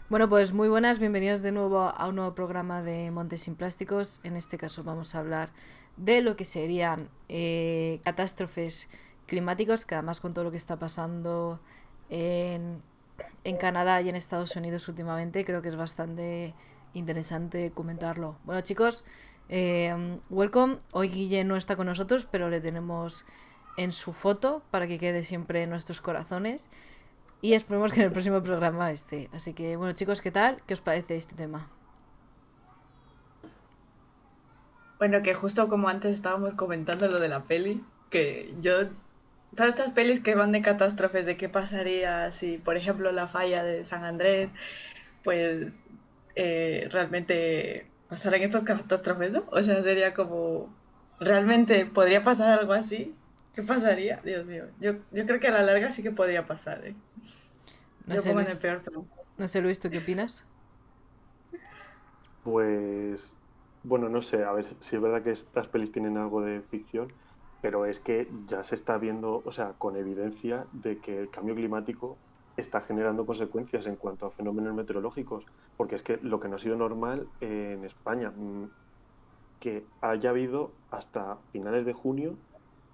Bueno, pues muy buenas, bienvenidos de nuevo a un nuevo programa de Montes sin Plásticos. En este caso vamos a hablar de lo que serían catástrofes climáticos, que además con todo lo que está pasando en, en Canadá y en Estados Unidos últimamente, creo que es bastante interesante comentarlo. Bueno chicos, welcome. Hoy Guille no está con nosotros, pero le tenemos en su foto para que quede siempre en nuestros corazones. Y esperemos que en el próximo programa esté. Así que, bueno, chicos, ¿qué tal? ¿Qué os parece este tema? Bueno, que justo como antes estábamos comentando lo de la peli, que yo, todas estas pelis que van de catástrofes, de qué pasaría si, por ejemplo, la falla de San Andrés, pues realmente pasaran estas catástrofes, ¿no? O sea, sería como, ¿realmente podría pasar algo así? ¿Qué pasaría? Dios mío, yo creo que a la larga sí que podría pasar, ¿eh? No Yo sé, pongo en el Luis, peor plan. no sé, Luis, ¿tú qué opinas? Pues, bueno, no sé, a ver si es verdad que estas pelis tienen algo de ficción, pero es que ya se está viendo, o sea, con evidencia de que el cambio climático está generando consecuencias en cuanto a fenómenos meteorológicos, porque es que lo que no ha sido normal en España, que haya habido hasta finales de junio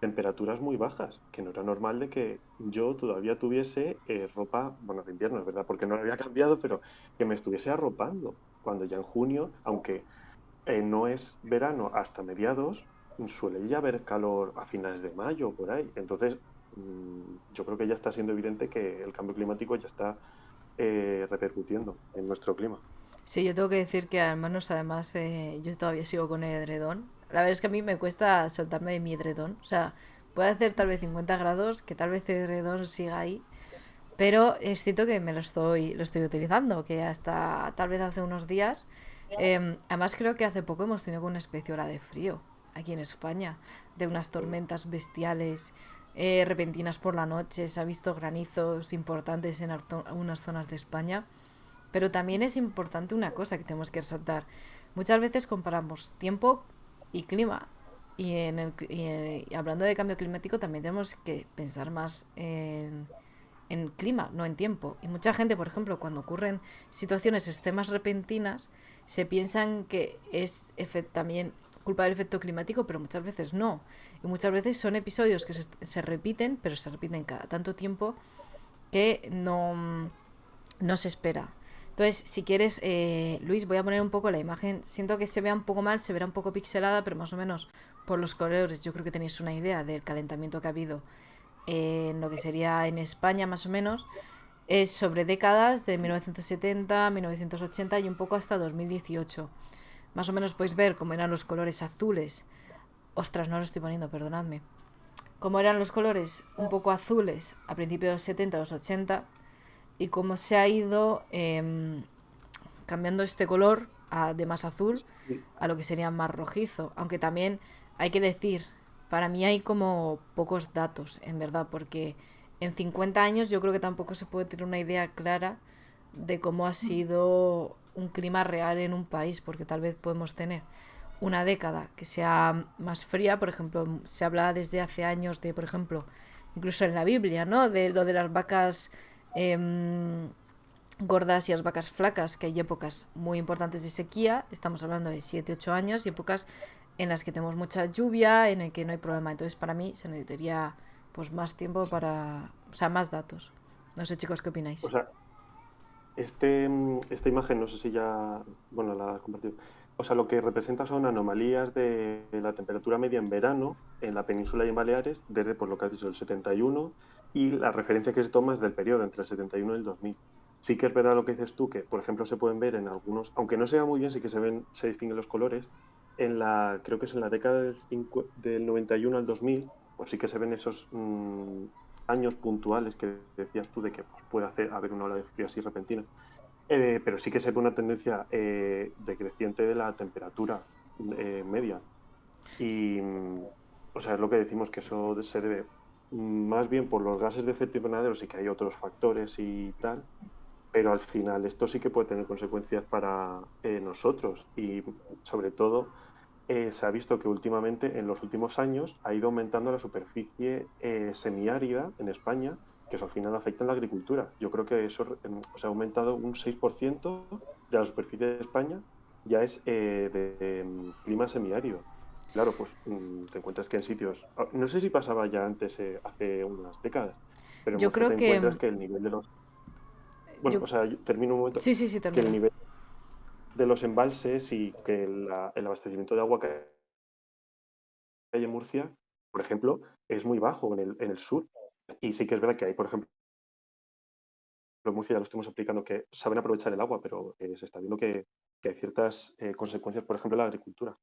temperaturas muy bajas, que no era normal de que yo todavía tuviese ropa, bueno, de invierno, es verdad, porque no la había cambiado, pero que me estuviese arropando, cuando ya en junio, aunque no es verano hasta mediados, suele ya haber calor a finales de mayo o por ahí. Entonces, yo creo que ya está siendo evidente que el cambio climático ya está repercutiendo en nuestro clima. Sí, yo tengo que decir que al menos, además, yo todavía sigo con el edredón. La verdad es que a mí me cuesta soltarme de mi edredón. O sea, puede hacer tal vez 50 grados, que tal vez el edredón siga ahí. Pero es cierto que lo estoy utilizando, que hasta tal vez hace unos días. Además, creo que hace poco hemos tenido una especie de ola de frío aquí en España, de unas tormentas bestiales, repentinas por la noche. Se ha visto granizos importantes en algunas zonas de España. Pero también es importante una cosa que tenemos que resaltar. Muchas veces comparamos tiempo y clima. Y hablando de cambio climático, también tenemos que pensar más en clima, no en tiempo. Y mucha gente, por ejemplo, cuando ocurren situaciones extremas repentinas, se piensan que es también culpa del efecto climático, pero muchas veces no. Y muchas veces son episodios que se repiten, pero se repiten cada tanto tiempo que no se espera. Entonces, si quieres, Luis, voy a poner un poco la imagen. Siento que se vea un poco mal, se verá un poco pixelada, pero más o menos por los colores yo creo que tenéis una idea del calentamiento que ha habido en lo que sería en España más o menos. Es sobre décadas de 1970, 1980 y un poco hasta 2018. Más o menos podéis ver cómo eran los colores azules. Ostras, no lo estoy poniendo, perdonadme. Cómo eran los colores un poco azules a principios de los 70, los 80 y cómo se ha ido cambiando este color de más azul Sí. a lo que sería más rojizo. Aunque también hay que decir, para mí hay como pocos datos, en verdad, porque en 50 años yo creo que tampoco se puede tener una idea clara de cómo ha sido un clima real en un país, porque tal vez podemos tener una década que sea más fría, por ejemplo, se habla desde hace años de, por ejemplo, incluso en la Biblia, ¿no? De lo de las vacas gordas y las vacas flacas, que hay épocas muy importantes de sequía, estamos hablando de 7 8 años, y épocas en las que tenemos mucha lluvia, en el que no hay problema. Entonces, para mí se necesitaría pues más tiempo para, o sea, más datos. No sé, chicos, ¿qué O opináis? sea, esta imagen, no sé si ya, bueno, la has compartido. O sea, lo que representa son anomalías de la temperatura media en verano en la península y en Baleares, desde, por lo que has dicho, el 71, y la referencia que se toma es del periodo entre el 71 y el 2000. Sí que es verdad lo que dices tú, que, por ejemplo, se pueden ver en algunos, aunque no se vea muy bien, sí que se ven, se distinguen los colores. Creo que es en la década del 91 al 2000, pues sí que se ven esos años puntuales que decías tú de que pues, puede haber una ola de frío así repentina. Pero sí que se ve una tendencia decreciente de la temperatura media. Y, o sea, es lo que decimos que eso se debe más bien por los gases de efecto invernadero, sí que hay otros factores y tal, pero al final esto sí que puede tener consecuencias para nosotros y sobre todo se ha visto que últimamente, en los últimos años, ha ido aumentando la superficie semiárida en España, que eso al final afecta en la agricultura. Yo creo que eso ha aumentado un 6% de la superficie de España, ya es de clima semiárido. Claro, pues te encuentras que en sitios, no sé si pasaba ya antes, hace unas décadas, pero en Yo Murcia te creo que... encuentras que el nivel de los, bueno, Yo... termino un momento, Sí, sí, sí, que el termina. nivel de los embalses y que el abastecimiento de agua que hay en Murcia, por ejemplo, es muy bajo en el sur. Y sí que es verdad que hay, por ejemplo, en Murcia ya lo estamos aplicando, que saben aprovechar el agua, pero se está viendo que hay ciertas consecuencias, por ejemplo, en la agricultura.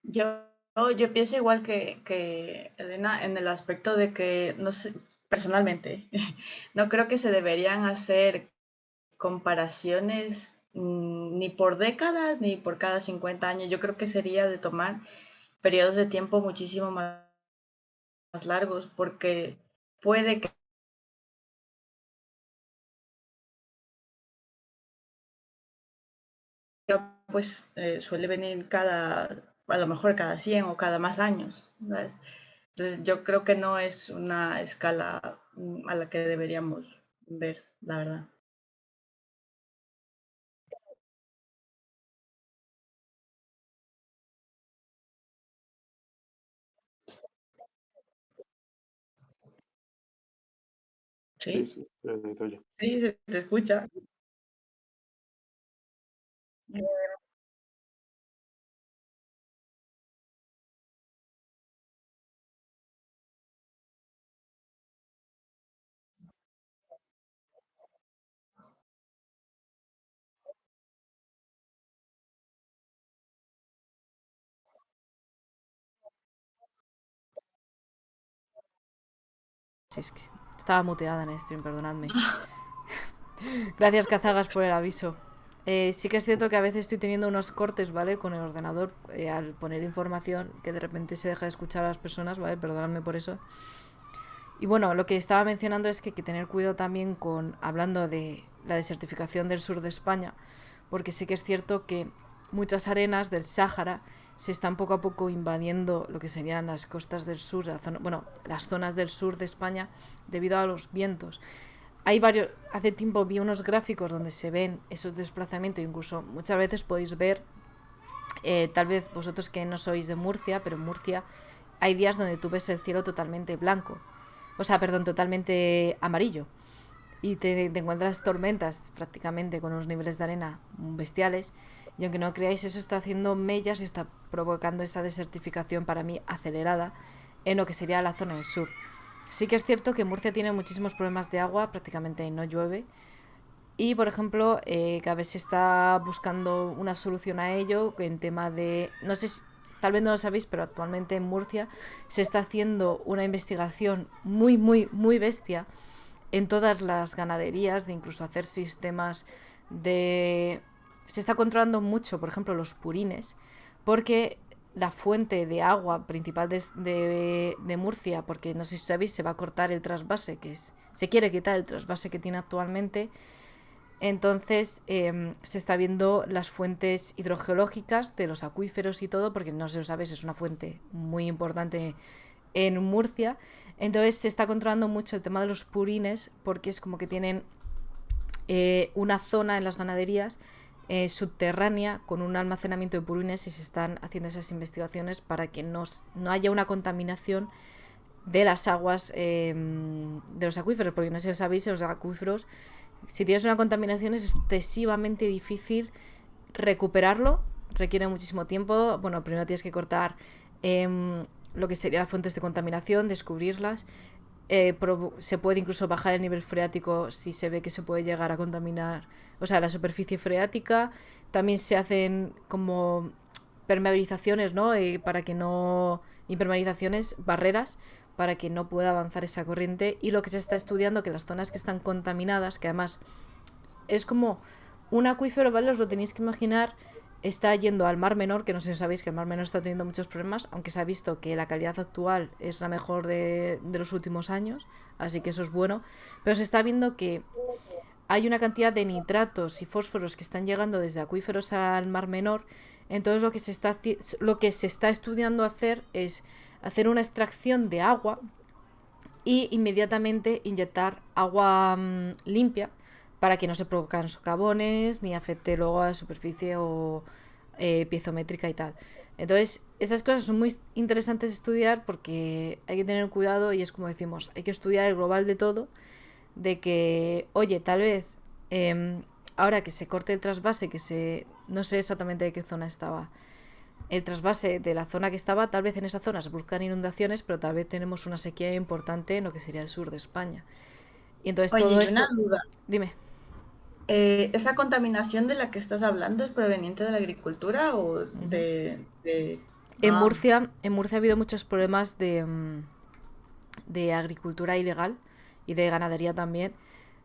Yo pienso igual que Elena en el aspecto de que, no sé, personalmente, no creo que se deberían hacer comparaciones ni por décadas ni por cada 50 años. Yo creo que sería de tomar periodos de tiempo muchísimo más largos, porque puede que pues suele venir a lo mejor cada 100 o cada más años, ¿sabes? Entonces yo creo que no es una escala a la que deberíamos ver, la verdad. Sí, Sí, sí, te oye. sí, se te escucha. Sí, es que estaba muteada en stream, perdonadme. Gracias, Cazagas, por el aviso. Sí que es cierto que a veces estoy teniendo unos cortes, ¿vale? Con el ordenador, al poner información que de repente se deja de escuchar a las personas, ¿vale? Perdonadme por eso. Y bueno, lo que estaba mencionando es que hay que tener cuidado también con, hablando de la desertificación del sur de España, porque sí que es cierto que muchas arenas del Sáhara se están poco a poco invadiendo lo que serían las costas del sur, las zonas del sur de España debido a los vientos. Hay varios, hace tiempo vi unos gráficos donde se ven esos desplazamientos, incluso muchas veces podéis ver, tal vez vosotros que no sois de Murcia, pero en Murcia hay días donde tú ves el cielo totalmente blanco, o sea, perdón, totalmente amarillo, y te encuentras tormentas prácticamente con unos niveles de arena bestiales, y aunque no creáis, eso está haciendo mellas y está provocando esa desertificación para mí acelerada en lo que sería la zona del sur. Sí que es cierto que Murcia tiene muchísimos problemas de agua, prácticamente no llueve. Y, por ejemplo, cada vez se está buscando una solución a ello en tema de... No sé, tal vez no lo sabéis, pero actualmente en Murcia se está haciendo una investigación muy, muy, muy bestia en todas las ganaderías, de incluso hacer sistemas de... Se está controlando mucho, por ejemplo, los purines, porque la fuente de agua principal de Murcia, porque no sé si sabéis, se va a cortar el trasvase, se quiere quitar el trasvase que tiene actualmente. Entonces se está viendo las fuentes hidrogeológicas de los acuíferos y todo, porque no sé si lo sabéis, es una fuente muy importante en Murcia. Entonces se está controlando mucho el tema de los purines, porque es como que tienen una zona en las ganaderías subterránea con un almacenamiento de purines, y se están haciendo esas investigaciones para que no haya una contaminación de las aguas de los acuíferos, porque no sé si sabéis, en los acuíferos, si tienes una contaminación es excesivamente difícil recuperarlo, requiere muchísimo tiempo. Bueno, primero tienes que cortar lo que serían las fuentes de contaminación, descubrirlas. Se puede incluso bajar el nivel freático si se ve que se puede llegar a contaminar, o sea, la superficie freática. También se hacen como permeabilizaciones, ¿no? Para que no... Impermeabilizaciones, barreras, para que no pueda avanzar esa corriente. Y lo que se está estudiando, que las zonas que están contaminadas, que además es como un acuífero, ¿vale? Os lo tenéis que imaginar, está yendo al Mar Menor, que no sé si sabéis que el Mar Menor está teniendo muchos problemas, aunque se ha visto que la calidad actual es la mejor de los últimos años, así que eso es bueno, pero se está viendo que hay una cantidad de nitratos y fósforos que están llegando desde acuíferos al Mar Menor. Entonces lo que se está estudiando hacer es hacer una extracción de agua y inmediatamente inyectar agua limpia para que no se provocan socavones ni afecte luego a la superficie o piezométrica y tal. Entonces, esas cosas son muy interesantes de estudiar porque hay que tener cuidado y es como decimos, hay que estudiar el global de todo, de que, oye, tal vez ahora que se corte el trasvase, no sé exactamente de qué zona estaba, el trasvase de la zona que estaba, tal vez en esa zona se buscan inundaciones, pero tal vez tenemos una sequía importante en lo que sería el sur de España. Y entonces Oye, todo y una esto, duda. dime. ¿Esa contaminación de la que estás hablando es proveniente de la agricultura o Ujú. de... En Ah, Murcia, en Murcia ha habido muchos problemas de agricultura ilegal y de ganadería también,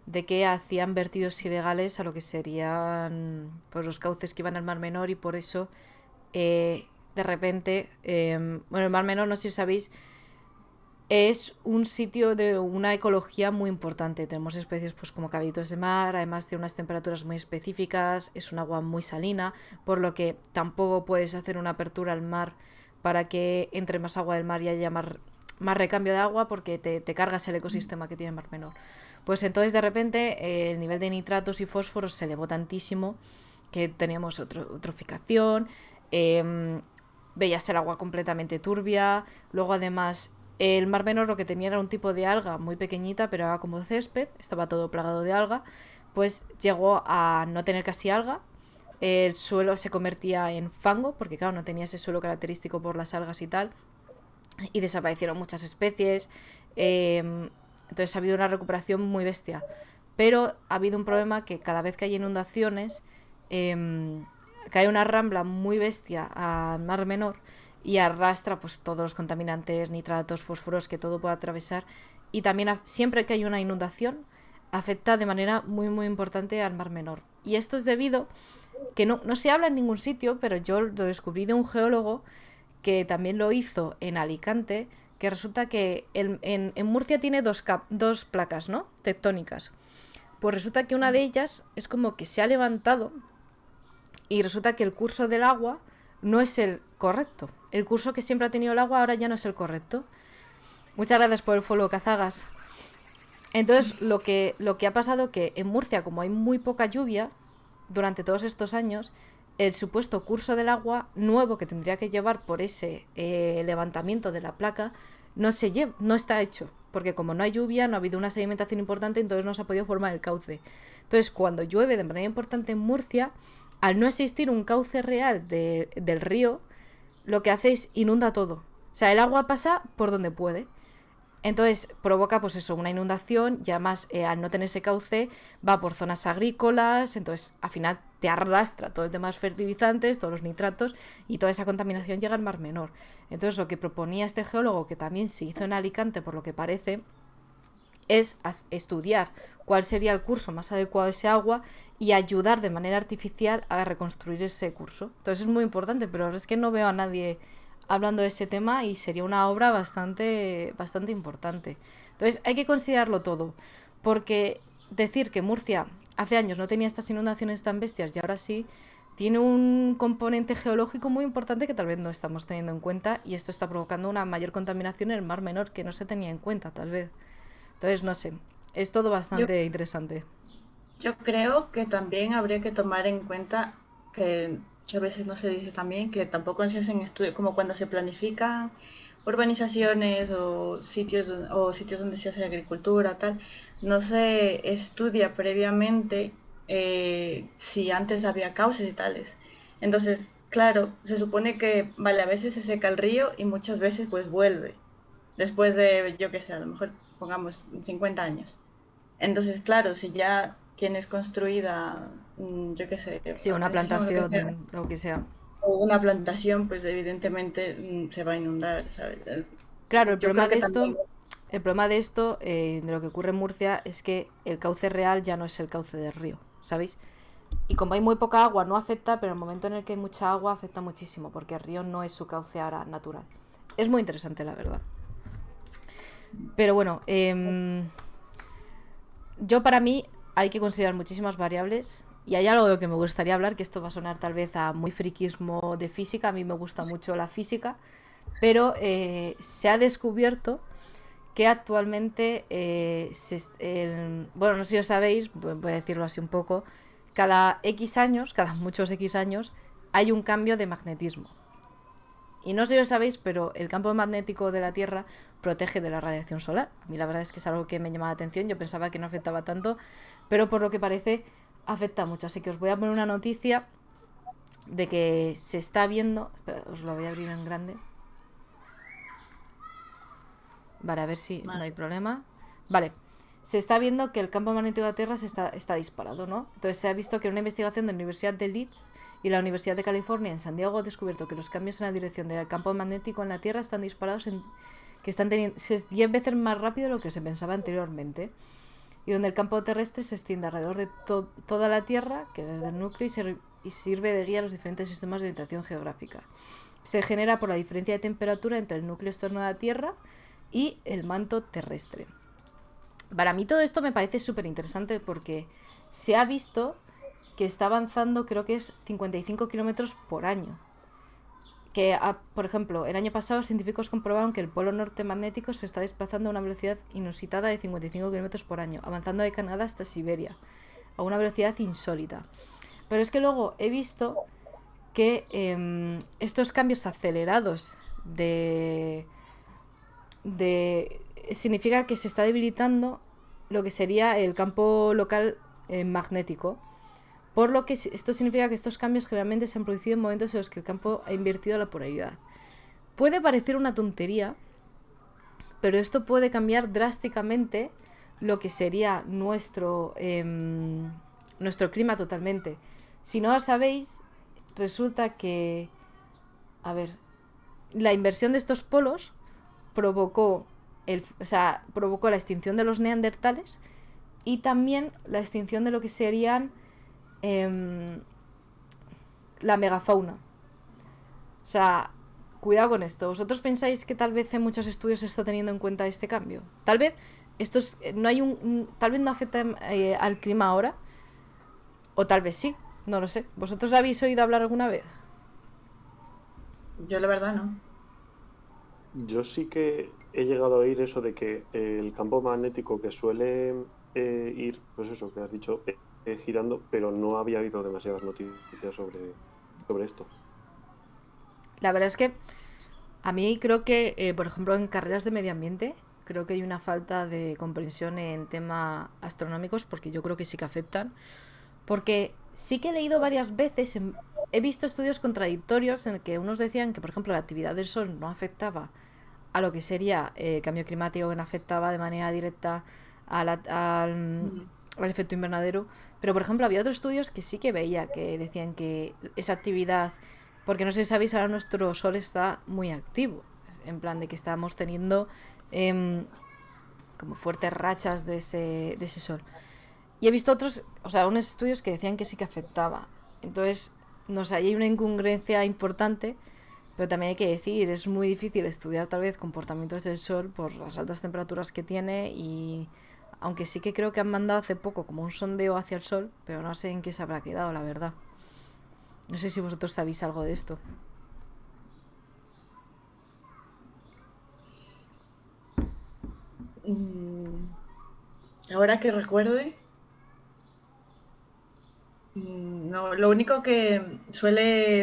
de que hacían vertidos ilegales a lo que serían pues, los cauces que iban al Mar Menor y por eso de repente, bueno, el Mar Menor, no sé si os sabéis, es un sitio de una ecología muy importante. Tenemos especies pues como caballitos de mar, además tiene unas temperaturas muy específicas, es un agua muy salina, por lo que tampoco puedes hacer una apertura al mar para que entre más agua del mar y haya más recambio de agua porque te cargas el ecosistema que tiene el Mar Menor. Pues entonces de repente el nivel de nitratos y fósforos se elevó tantísimo que teníamos eutroficación, veías el agua completamente turbia, luego además el Mar Menor lo que tenía era un tipo de alga muy pequeñita, pero era como césped, estaba todo plagado de alga, pues llegó a no tener casi alga, el suelo se convertía en fango, porque claro, no tenía ese suelo característico por las algas y tal, y desaparecieron muchas especies, entonces ha habido una recuperación muy bestia. Pero ha habido un problema que cada vez que hay inundaciones, cae una rambla muy bestia al Mar Menor y arrastra pues todos los contaminantes, nitratos, fósforos que todo puede atravesar. Y también siempre que hay una inundación, afecta de manera muy muy importante al Mar Menor. Y esto es debido que no se habla en ningún sitio, pero yo lo descubrí de un geólogo que también lo hizo en Alicante, que resulta que en Murcia tiene dos placas, ¿no? Tectónicas. Pues resulta que una de ellas es como que se ha levantado y resulta que el curso del agua no es el correcto. El curso que siempre ha tenido el agua ahora ya no es el correcto. Muchas gracias por el follow, Cazagas. Entonces, lo que ha pasado que en Murcia, como hay muy poca lluvia durante todos estos años, el supuesto curso del agua nuevo que tendría que llevar por ese levantamiento de la placa no está hecho. Porque como no hay lluvia, no ha habido una sedimentación importante, entonces no se ha podido formar el cauce. Entonces, cuando llueve de manera importante en Murcia, al no existir un cauce real del río, lo que hace es inunda todo. O sea, el agua pasa por donde puede. Entonces provoca pues eso, una inundación y además al no tener ese cauce va por zonas agrícolas, entonces al final te arrastra todo el tema de los fertilizantes, todos los nitratos y toda esa contaminación llega al Mar Menor. Entonces lo que proponía este geólogo, que también se hizo en Alicante por lo que parece, es estudiar cuál sería el curso más adecuado de ese agua y ayudar de manera artificial a reconstruir ese curso. Entonces es muy importante, pero es que no veo a nadie hablando de ese tema y sería una obra bastante, bastante importante. Entonces hay que considerarlo todo, porque decir que Murcia hace años no tenía estas inundaciones tan bestias y ahora sí, tiene un componente geológico muy importante que tal vez no estamos teniendo en cuenta y esto está provocando una mayor contaminación en el Mar Menor que no se tenía en cuenta tal vez. Entonces no sé, es todo yo, bastante interesante. yo creo que también habría que tomar en cuenta que muchas veces no se dice también que tampoco se hacen estudios, como cuando se planifican urbanizaciones o sitios donde se hace agricultura, tal, no se estudia previamente si antes había cauces y tales. Entonces, claro, se supone que, vale, a veces se seca el río y muchas veces pues vuelve, después de, yo qué sé, a lo mejor pongamos 50 años. Entonces, claro, si ya tienes construida, yo qué sé, Sí, una urbanización o lo que sea, plantación, lo que sea. o una plantación, pues evidentemente se va a inundar, ¿sabes? Claro, Yo creo que también, el problema de esto, de lo que ocurre en Murcia, es que el cauce real ya no es el cauce del río, ¿sabéis? Y como hay muy poca agua, no afecta, pero en el momento en el que hay mucha agua afecta muchísimo, porque el río no es su cauce ahora natural. Es muy interesante, la verdad. Pero bueno, yo para mí hay que considerar muchísimas variables. Y hay algo de lo que me gustaría hablar, que esto va a sonar tal vez a muy friquismo de física, a mí me gusta mucho la física, pero se ha descubierto que actualmente, bueno, no sé si lo sabéis, voy a decirlo así un poco, cada X años, cada muchos X años, hay un cambio de magnetismo. Y no sé si lo sabéis, pero el campo magnético de la Tierra protege de la radiación solar. A mí la verdad es que es algo que me llama la atención. Yo pensaba que no afectaba tanto, pero por lo que parece afecta mucho. Así que os voy a poner una noticia de que se está viendo... Espera, os lo voy a abrir en grande. Vale, a ver si no hay problema. Vale, se está viendo que el campo magnético de la Tierra está disparado, ¿no? Entonces se ha visto que una investigación de la Universidad de Leeds y la Universidad de California en San Diego ha descubierto que los cambios en la dirección del campo magnético en la Tierra están disparados que están teniendo 10 veces más rápido de lo que se pensaba anteriormente. Y donde el campo terrestre se extiende alrededor de toda la Tierra, que es desde el núcleo, y sirve de guía a los diferentes sistemas de orientación geográfica. Se genera por la diferencia de temperatura entre el núcleo externo de la Tierra y el manto terrestre. Para mí todo esto me parece súper interesante porque se ha visto que está avanzando, creo que es 55 kilómetros por año. Que, por ejemplo, el año pasado los científicos comprobaron que el polo norte magnético se está desplazando a una velocidad inusitada de 55 kilómetros por año, avanzando de Canadá hasta Siberia, a una velocidad insólita. Pero es que luego he visto que estos cambios acelerados significa que se está debilitando lo que sería el campo local magnético, por lo que esto significa que estos cambios generalmente se han producido en momentos en los que el campo ha invertido la polaridad. Puede parecer una tontería, pero esto puede cambiar drásticamente lo que sería nuestro clima totalmente. Si no lo sabéis, resulta que, la inversión de estos polos provocó la extinción de los neandertales y también la extinción de lo que serían la megafauna. O sea, cuidado con esto. ¿Vosotros pensáis que tal vez en muchos estudios se está teniendo en cuenta este cambio? Tal vez tal vez no afecta al clima ahora, o tal vez sí, no lo sé. ¿Vosotros habéis oído hablar alguna vez? Yo la verdad no. Yo sí que he llegado a oír eso de que el campo magnético que suele ir, pues eso que has dicho, girando, pero no había habido demasiadas noticias sobre esto. La verdad es que a mí creo que, por ejemplo, en carreras de medio ambiente, creo que hay una falta de comprensión en temas astronómicos, porque yo creo que sí que afectan. Porque sí que he leído varias veces, he visto estudios contradictorios en el que unos decían que, por ejemplo, la actividad del Sol no afectaba a lo que sería el cambio climático, que no afectaba de manera directa al efecto invernadero. Pero, por ejemplo, había otros estudios que sí que veía que decían que esa actividad, porque no sé si sabéis, ahora nuestro Sol está muy activo, en plan de que estamos teniendo como fuertes rachas de ese Sol. Y he visto unos estudios que decían que sí que afectaba. Entonces, no sé, hay una incongruencia importante, pero también hay que decir, es muy difícil estudiar tal vez comportamientos del Sol por las altas temperaturas que tiene, y aunque sí que creo que han mandado hace poco como un sondeo hacia el Sol, pero no sé en qué se habrá quedado, la verdad. No sé si vosotros sabéis algo de esto. Ahora que recuerde, no, lo único que suele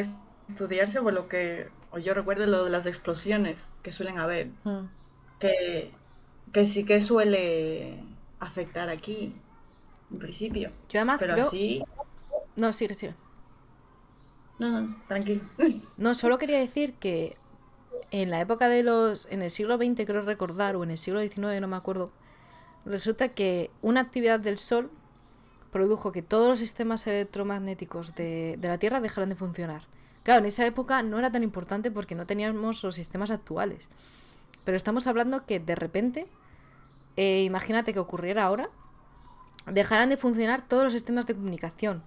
estudiarse, por lo que o yo recuerdo, lo de las explosiones que suelen haber, que, que sí que suele afectar aquí, en principio. Yo además Pero creo... así, No, sigue. no, tranquilo. No, solo quería decir que en la época en el siglo XX, creo recordar, o en el siglo XIX, no me acuerdo, resulta que una actividad del Sol produjo que todos los sistemas electromagnéticos de la Tierra dejaran de funcionar. Claro, en esa época no era tan importante porque no teníamos los sistemas actuales. Pero estamos hablando que de repente, imagínate que ocurriera ahora, dejaran de funcionar todos los sistemas de comunicación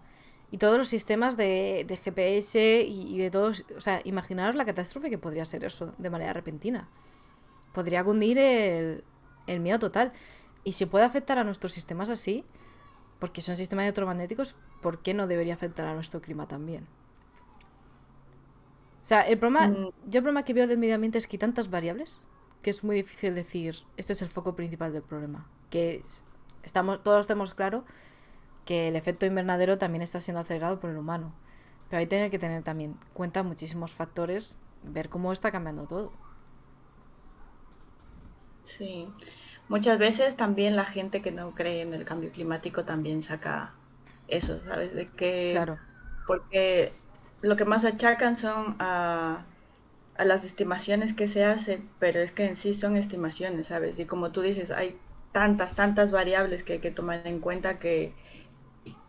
y todos los sistemas de GPS y de todos. O sea, imaginaros la catástrofe que podría ser eso de manera repentina. Podría cundir el miedo total. Y si puede afectar a nuestros sistemas así, porque son sistemas electromagnéticos, ¿por qué no debería afectar a nuestro clima también? O sea, yo el problema que veo del medio ambiente es que hay tantas variables que es muy difícil decir, este es el foco principal del problema. Todos tenemos claro que el efecto invernadero también está siendo acelerado por el humano. Pero hay que tener también en cuenta muchísimos factores, ver cómo está cambiando todo. Sí. Muchas veces también la gente que no cree en el cambio climático también saca eso, ¿sabes? De que, Claro, porque lo que más achacan son a las estimaciones que se hacen, pero es que en sí son estimaciones, ¿sabes? Y como tú dices, hay tantas variables que hay que tomar en cuenta que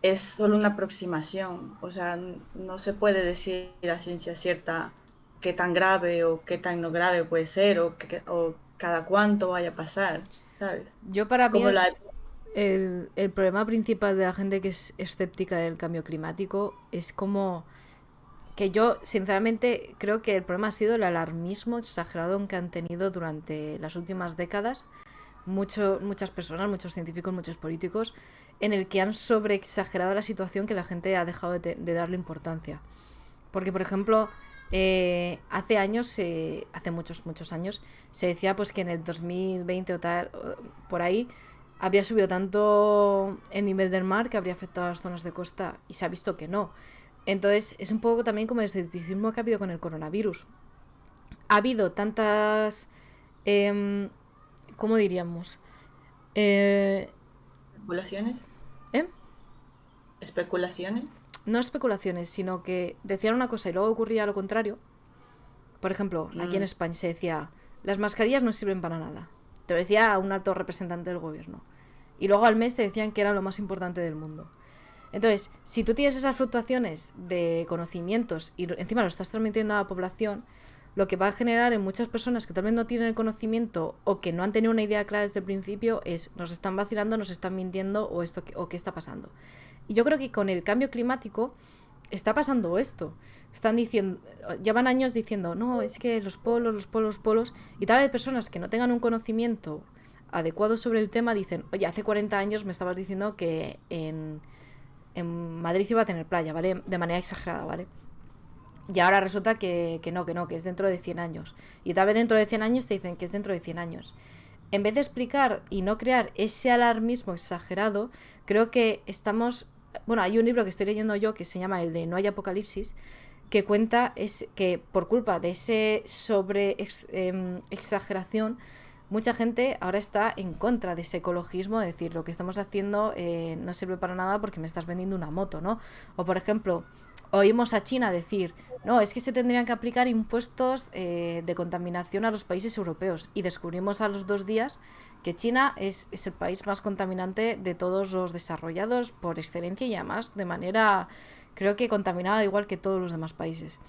es solo una aproximación, o sea, no se puede decir a ciencia cierta qué tan grave o qué tan no grave puede ser o cada cuánto vaya a pasar, ¿sabes? yo para mí Como la... el problema principal de la gente que es escéptica del cambio climático es como que yo sinceramente creo que el problema ha sido el alarmismo exagerado que han tenido durante las últimas décadas muchas personas, muchos científicos, muchos políticos, en el que han sobreexagerado la situación que la gente ha dejado de darle importancia. Porque, por ejemplo, hace años, hace muchos años, se decía pues que en el 2020 o tal, por ahí, habría subido tanto el nivel del mar que habría afectado a las zonas de costa y se ha visto que no. Entonces, es un poco también como el escepticismo que ha habido con el coronavirus. Ha habido tantas... ¿cómo diríamos? Eh, especulaciones, ¿eh? especulaciones. No especulaciones, sino que decían una cosa y luego ocurría lo contrario. Por ejemplo, aquí en Mm, España se decía, las mascarillas no sirven para nada. Te lo decía un alto representante del gobierno. Y luego al mes te decían que era lo más importante del mundo. Entonces, si tú tienes esas fluctuaciones de conocimientos y encima lo estás transmitiendo a la población, lo que va a generar en muchas personas que tal vez no tienen el conocimiento o que no han tenido una idea clara desde el principio es, nos están vacilando, nos están mintiendo o qué está pasando. Y yo creo que con el cambio climático está pasando esto. Están diciendo, llevan años diciendo, no, es que los polos, y tal vez personas que no tengan un conocimiento adecuado sobre el tema dicen, oye, hace 40 años me estabas diciendo que en Madrid iba a tener playa, ¿vale? De manera exagerada, ¿vale? Y ahora resulta que es dentro de 100 años. Y tal vez dentro de 100 años te dicen que es dentro de 100 años. En vez de explicar y no crear ese alarmismo exagerado, creo que estamos... Bueno, hay un libro que estoy leyendo yo que se llama el de No hay apocalipsis, que cuenta es que por culpa de ese exageración, mucha gente ahora está en contra de ese ecologismo, es decir, lo que estamos haciendo no sirve para nada porque me estás vendiendo una moto, ¿no? O por ejemplo, oímos a China decir, no, es que se tendrían que aplicar impuestos de contaminación a los países europeos. Y descubrimos a los 2 días que China es el país más contaminante de todos los desarrollados por excelencia y además de manera, creo que contaminada igual que todos los demás países.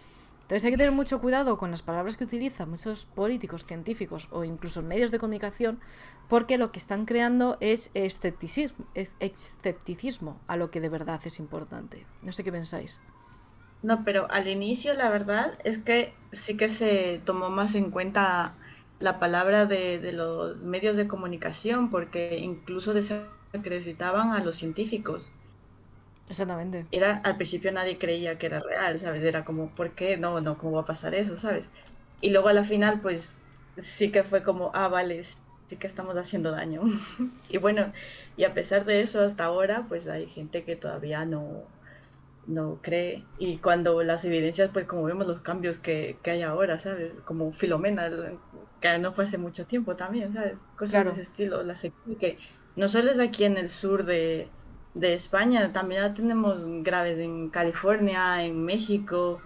Entonces hay que tener mucho cuidado con las palabras que utilizan muchos políticos, científicos o incluso medios de comunicación, porque lo que están creando es escepticismo a lo que de verdad es importante. No sé qué pensáis. no, pero al inicio la verdad es que sí que se tomó más en cuenta la palabra de los medios de comunicación porque incluso desacreditaban a los científicos. Exactamente. Era, al principio nadie creía que era real, ¿sabes? Era como, ¿por qué? No, no, ¿cómo va a pasar eso, ¿sabes? Y luego a la final, pues sí que fue como, ah, vale, sí que estamos haciendo daño. Y bueno, y a pesar de eso, hasta ahora, pues hay gente que todavía no cree. Y cuando las evidencias, pues como vemos los cambios que hay ahora, ¿sabes? Como Filomena, que no fue hace mucho tiempo también, ¿sabes? Cosas de Claro. ese estilo, la sequía, que no solo es aquí en el sur de España, también la tenemos graves en California, en México,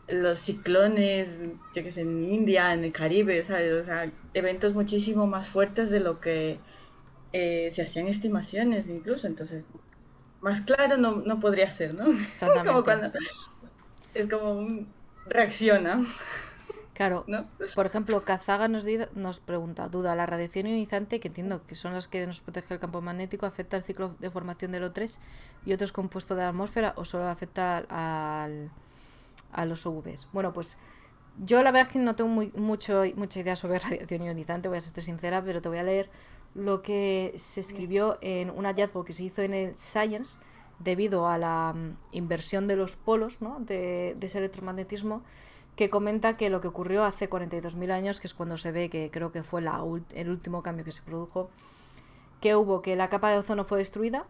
los ciclones, yo que sé, en India, en el Caribe, ¿sabes? O sea, eventos muchísimo más fuertes de lo que se hacían estimaciones incluso, entonces más claro no podría ser, ¿no? Como Exactamente. cuando es como reacciona, Claro, ¿no? por ejemplo, Cazaga nos pregunta, duda, ¿la radiación ionizante, que entiendo que son las que nos protege el campo magnético, afecta al ciclo de formación del O3 y otros compuestos de la atmósfera o solo afecta a los UVs? Bueno, pues yo la verdad es que no tengo mucha idea sobre radiación ionizante, voy a ser sincera, pero te voy a leer lo que se escribió en un hallazgo que se hizo en el Science debido a la inversión de los polos, ¿no? de ese electromagnetismo. que comenta que lo que ocurrió hace 42.000 años, que es cuando se ve que creo que fue el último cambio que se produjo, que hubo que la capa de ozono fue destruida,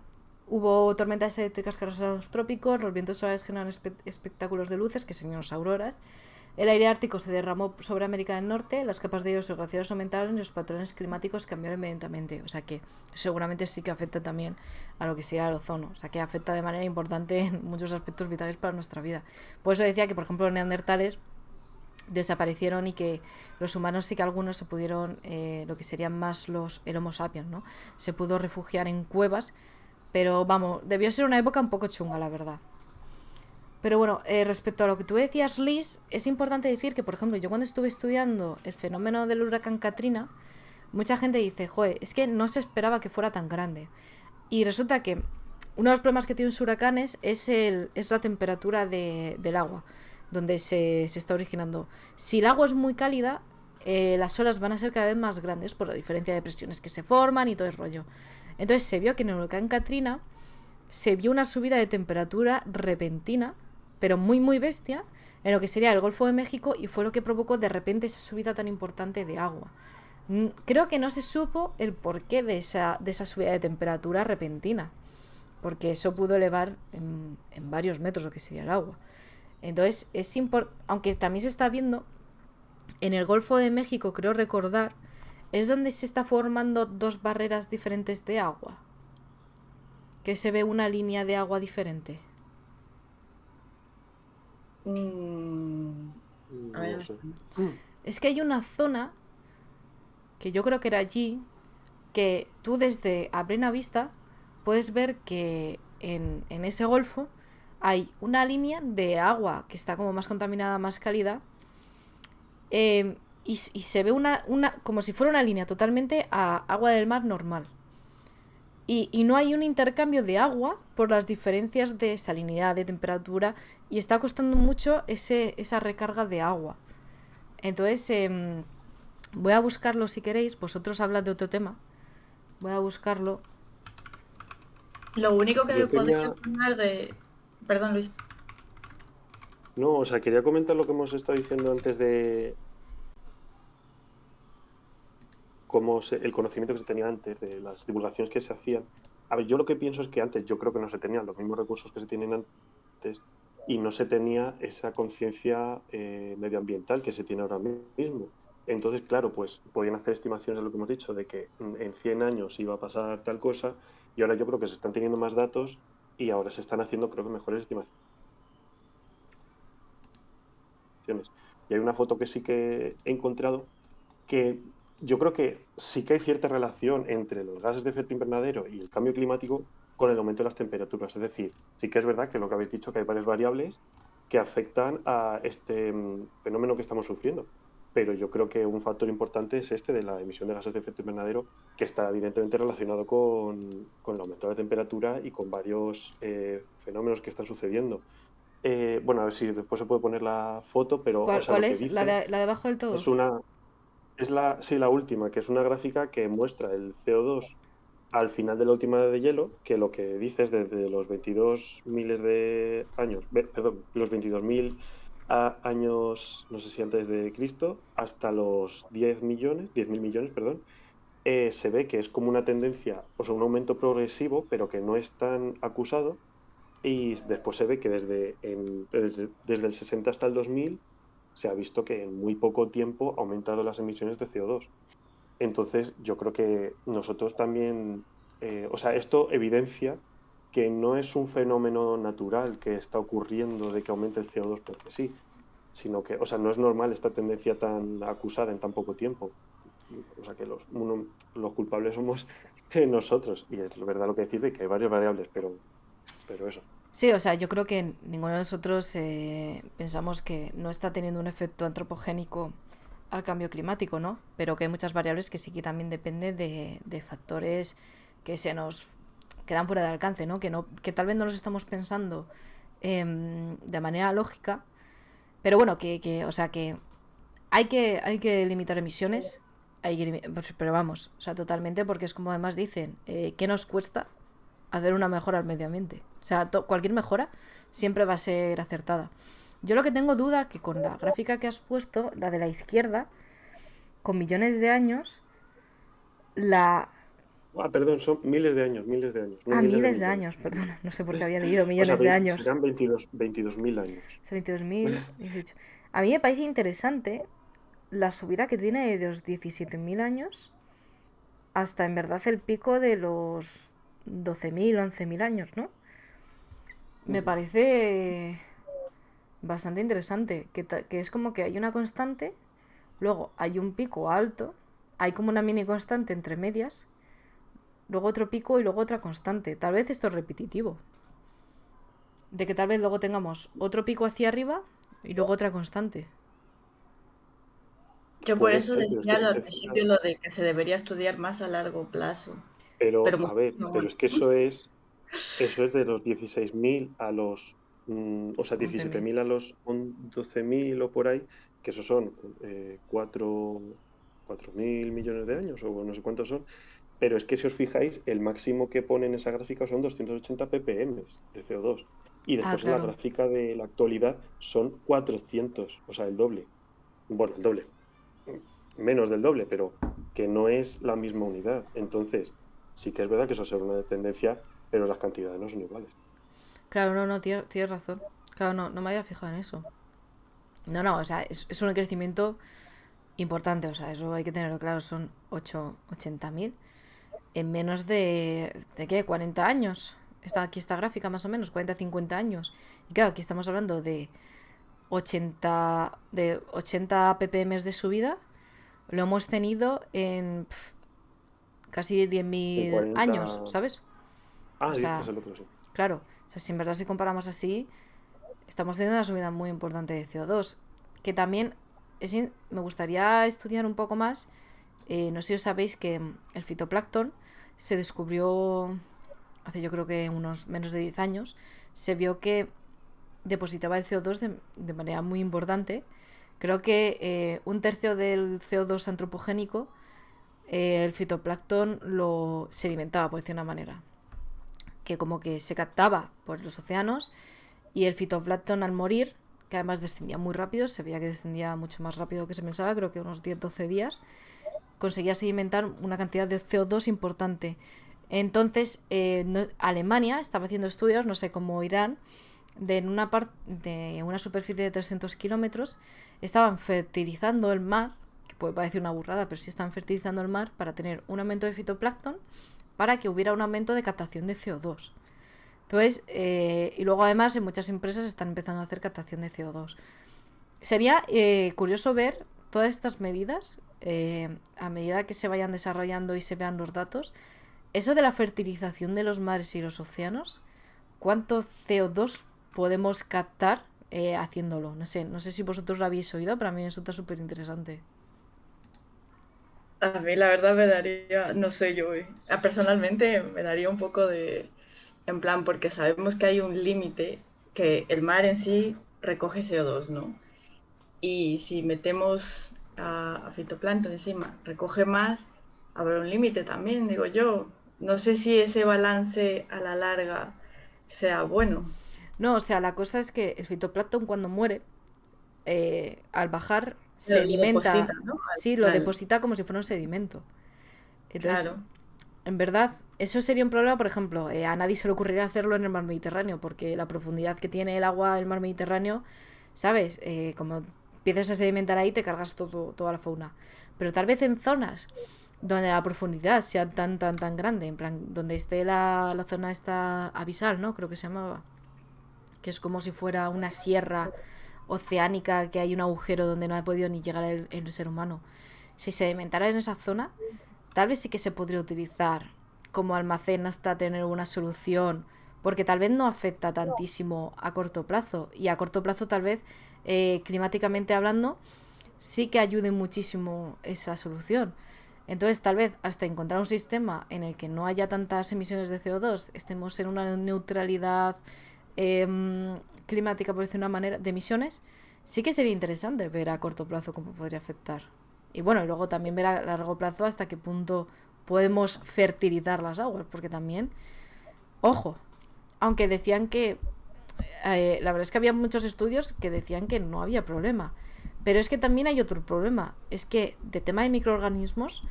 hubo tormentas eléctricas que arrasaron los trópicos, los vientos solares generan espectáculos de luces, que serían las auroras, el aire ártico se derramó sobre América del Norte, las capas de hielo y glaciares aumentaron y los patrones climáticos cambiaron inmediatamente. O sea que seguramente sí que afecta también a lo que sería el ozono. O sea que afecta de manera importante en muchos aspectos vitales para nuestra vida. Por eso decía que, por ejemplo, los neandertales desaparecieron y que los humanos sí que algunos se pudieron, lo que serían más el Homo sapiens, ¿no? Se pudo refugiar en cuevas, pero vamos, debió ser una época un poco chunga, la verdad. Pero bueno, respecto a lo que tú decías, Liz, es importante decir que, por ejemplo, yo cuando estuve estudiando el fenómeno del huracán Katrina, mucha gente dice, joder, es que no se esperaba que fuera tan grande. Y resulta que uno de los problemas que tienen los huracanes es la temperatura del agua, donde se está originando. Si el agua es muy cálida, las olas van a ser cada vez más grandes por la diferencia de presiones que se forman y todo el rollo. Entonces se vio que en el huracán Katrina se vio una subida de temperatura repentina, pero muy muy bestia, en lo que sería el Golfo de México, y fue lo que provocó de repente esa subida tan importante de agua. Creo que no se supo el porqué de esa subida de temperatura repentina, porque eso pudo elevar en varios metros lo que sería el agua. Entonces, aunque también se está viendo, en el Golfo de México, creo recordar, es donde se está formando dos barreras diferentes de agua, que se ve una línea de agua diferente. A ver, No sé. Es que hay una zona, que yo creo que era allí, que tú desde a plena vista puedes ver que en ese golfo hay una línea de agua que está como más contaminada, más cálida, y se ve una como si fuera una línea totalmente a agua del mar normal. Y no hay un intercambio de agua por las diferencias de salinidad, de temperatura, y está costando mucho esa recarga de agua. Entonces, voy a buscarlo si queréis. Vosotros hablad de otro tema. Voy a buscarlo. lo único que me Yo podría quería, sonar de... Perdón, Luis. no, o sea, quería comentar lo que hemos estado diciendo antes de el conocimiento que se tenía antes, de las divulgaciones que se hacían. A ver, yo lo que pienso es que antes yo creo que no se tenían los mismos recursos que se tienen antes y no se tenía esa conciencia medioambiental que se tiene ahora mismo. Entonces, claro, pues podían hacer estimaciones de lo que hemos dicho, de que en 100 años iba a pasar tal cosa, y ahora yo creo que se están teniendo más datos y ahora se están haciendo, creo que, mejores estimaciones. Y hay una foto que sí que he encontrado que yo creo que sí que hay cierta relación entre los gases de efecto invernadero y el cambio climático con el aumento de las temperaturas. Es decir, sí que es verdad que lo que habéis dicho, que hay varias variables que afectan a este fenómeno que estamos sufriendo. Pero yo creo que un factor importante es este de la emisión de gases de efecto invernadero, que está evidentemente relacionado con el aumento de la temperatura y con varios fenómenos que están sucediendo. Bueno, a ver si después se puede poner la foto, pero, o sea, ¿Cuál lo que es? ¿La dicen de abajo del todo? es una, sí, la última, que es una gráfica que muestra el CO2 al final de la última edad de hielo, que lo que dice es desde los 22 miles de años, perdón, los 22.000 años, no sé si antes de Cristo, hasta los 10.000 millones, perdón, se ve que es como una tendencia, o sea, un aumento progresivo, pero que no es tan acusado, y después se ve que desde el 60 hasta el 2000 se ha visto que en muy poco tiempo ha aumentado las emisiones de CO2. Entonces, yo creo que nosotros también, o sea, esto evidencia que no es un fenómeno natural que está ocurriendo de que aumente el CO2 porque sí, sino que, o sea, no es normal esta tendencia tan acusada en tan poco tiempo. O sea, que los culpables somos nosotros. Y es verdad lo que decís de que hay varias variables, pero eso. Sí, o sea, yo creo que ninguno de nosotros pensamos que no está teniendo un efecto antropogénico al cambio climático, ¿no? Pero que hay muchas variables que sí que también dependen de factores que se nos quedan fuera de alcance, ¿no? Que tal vez no los estamos pensando de manera lógica, pero bueno, o sea, que hay que limitar emisiones, pero vamos, o sea, totalmente, porque es como además dicen, ¿qué nos cuesta hacer una mejora al medio ambiente? O sea, cualquier mejora siempre va a ser acertada. Yo lo que tengo duda que con la gráfica que has puesto, la de la izquierda, con millones de años, la... Perdón, son miles de años, no Ah, miles de miles de millones. años, perdona, no sé por qué había leído O sea, millones de años. serán 22.000 años. O sea, 22.018. A mí me parece interesante la subida que tiene de los 17.000 años hasta en verdad el pico de los 12.000, 11.000 años, ¿no? Me Ujú. parece bastante interesante, que es como que hay una constante, luego hay un pico alto, hay como una mini constante entre medias, luego otro pico y luego otra constante. Tal vez esto es repetitivo, de que tal vez luego tengamos otro pico hacia arriba y luego otra constante. Yo por Puede eso ser, pero es que decía si al te principio fijas, lo de que se debería estudiar más a largo plazo, pero pero a ver, muchísimo pero más. es que eso es de los 16.000 a los, o sea, 11.000. 17.000 a los 12.000 o por ahí, que eso son 4.000 millones de años o no sé cuántos son, pero es que si os fijáis, el máximo que pone en esa gráfica son 280 ppm de CO2 y Ah, después en la claro. gráfica de la actualidad son 400, o sea, el doble. Bueno, el doble, menos del doble, pero que no es la misma unidad. Entonces, sí que es verdad que eso será una tendencia, pero las cantidades no son iguales. Claro, no, no, tienes razón. Claro, no, no me había fijado en eso. No, no, o sea, es un crecimiento importante, o sea, eso hay que tenerlo claro, son 80.000 en menos ¿de qué? 40 años. Está aquí esta gráfica más o menos, 40, 50 años. Y claro, aquí estamos hablando de 80 ppm de subida. Lo hemos tenido en casi diez En mil 40. años, ¿sabes? O Dices sea, el otro, sí. claro, o sea, si en verdad si comparamos así, estamos teniendo una subida muy importante de CO2. Que también me gustaría estudiar un poco más. No sé si os sabéis que el fitoplancton se descubrió hace yo creo que unos menos de 10 años. Se vio que depositaba el CO2 de manera muy importante. Creo que un tercio del CO2 antropogénico, el fitoplancton lo sedimentaba, por decir una manera. Que como que se captaba por los océanos y el fitoplancton al morir, que además descendía muy rápido, se veía que descendía mucho más rápido que se pensaba, creo que unos 10-12 días, conseguía sedimentar una cantidad de CO2 importante. Entonces, Alemania estaba haciendo estudios, no sé cómo Irán, en una parte de una superficie de 300 kilómetros, estaban fertilizando el mar, que puede parecer una burrada, pero sí están fertilizando el mar para tener un aumento de fitoplancton, para que hubiera un aumento de captación de CO2. Entonces, y luego además en muchas empresas están empezando a hacer captación de CO2. Sería curioso ver todas estas medidas a medida que se vayan desarrollando y se vean los datos. Eso de la fertilización de los mares y los océanos, ¿cuánto CO2 podemos captar haciéndolo? No sé si vosotros lo habéis oído, pero a mí me resulta súper interesante. A mí la verdad me daría, no sé yo, personalmente me daría un poco de, en plan, porque sabemos que hay un límite, que el mar en sí recoge CO2, ¿no? Y si metemos a fitoplancton encima, recoge más, habrá un límite también, digo yo. No sé si ese balance a la larga sea bueno. No, o sea, la cosa es que el fitoplancton cuando muere, al bajar, Lo deposita, sedimenta, ¿no? Al sí, lo final, deposita como si fuera un sedimento. Entonces, claro. en verdad, eso sería un problema, por ejemplo, a nadie se le ocurriría hacerlo en el mar Mediterráneo, porque la profundidad que tiene el agua del mar Mediterráneo, ¿sabes? Como empiezas a sedimentar ahí, te cargas toda la fauna. Pero tal vez en zonas donde la profundidad sea tan, tan, tan grande, en plan, donde esté la zona esta abisal, ¿no? Creo que se llamaba. Que es como si fuera una sierra oceánica, que hay un agujero donde no ha podido ni llegar el ser humano. Si sedimentara en esa zona, tal vez sí que se podría utilizar como almacén hasta tener una solución, porque tal vez no afecta tantísimo a corto plazo, y a corto plazo tal vez, climáticamente hablando, sí que ayude muchísimo esa solución. Entonces tal vez hasta encontrar un sistema en el que no haya tantas emisiones de CO2, estemos en una neutralidad climática, por decir una manera, de emisiones, sí que sería interesante ver a corto plazo cómo podría afectar. Y bueno, y luego también ver a largo plazo hasta qué punto podemos fertilizar las aguas, porque también, ojo, aunque decían que la verdad es que había muchos estudios que decían que no había problema. Pero es que también hay otro problema. Es que de tema de microorganismos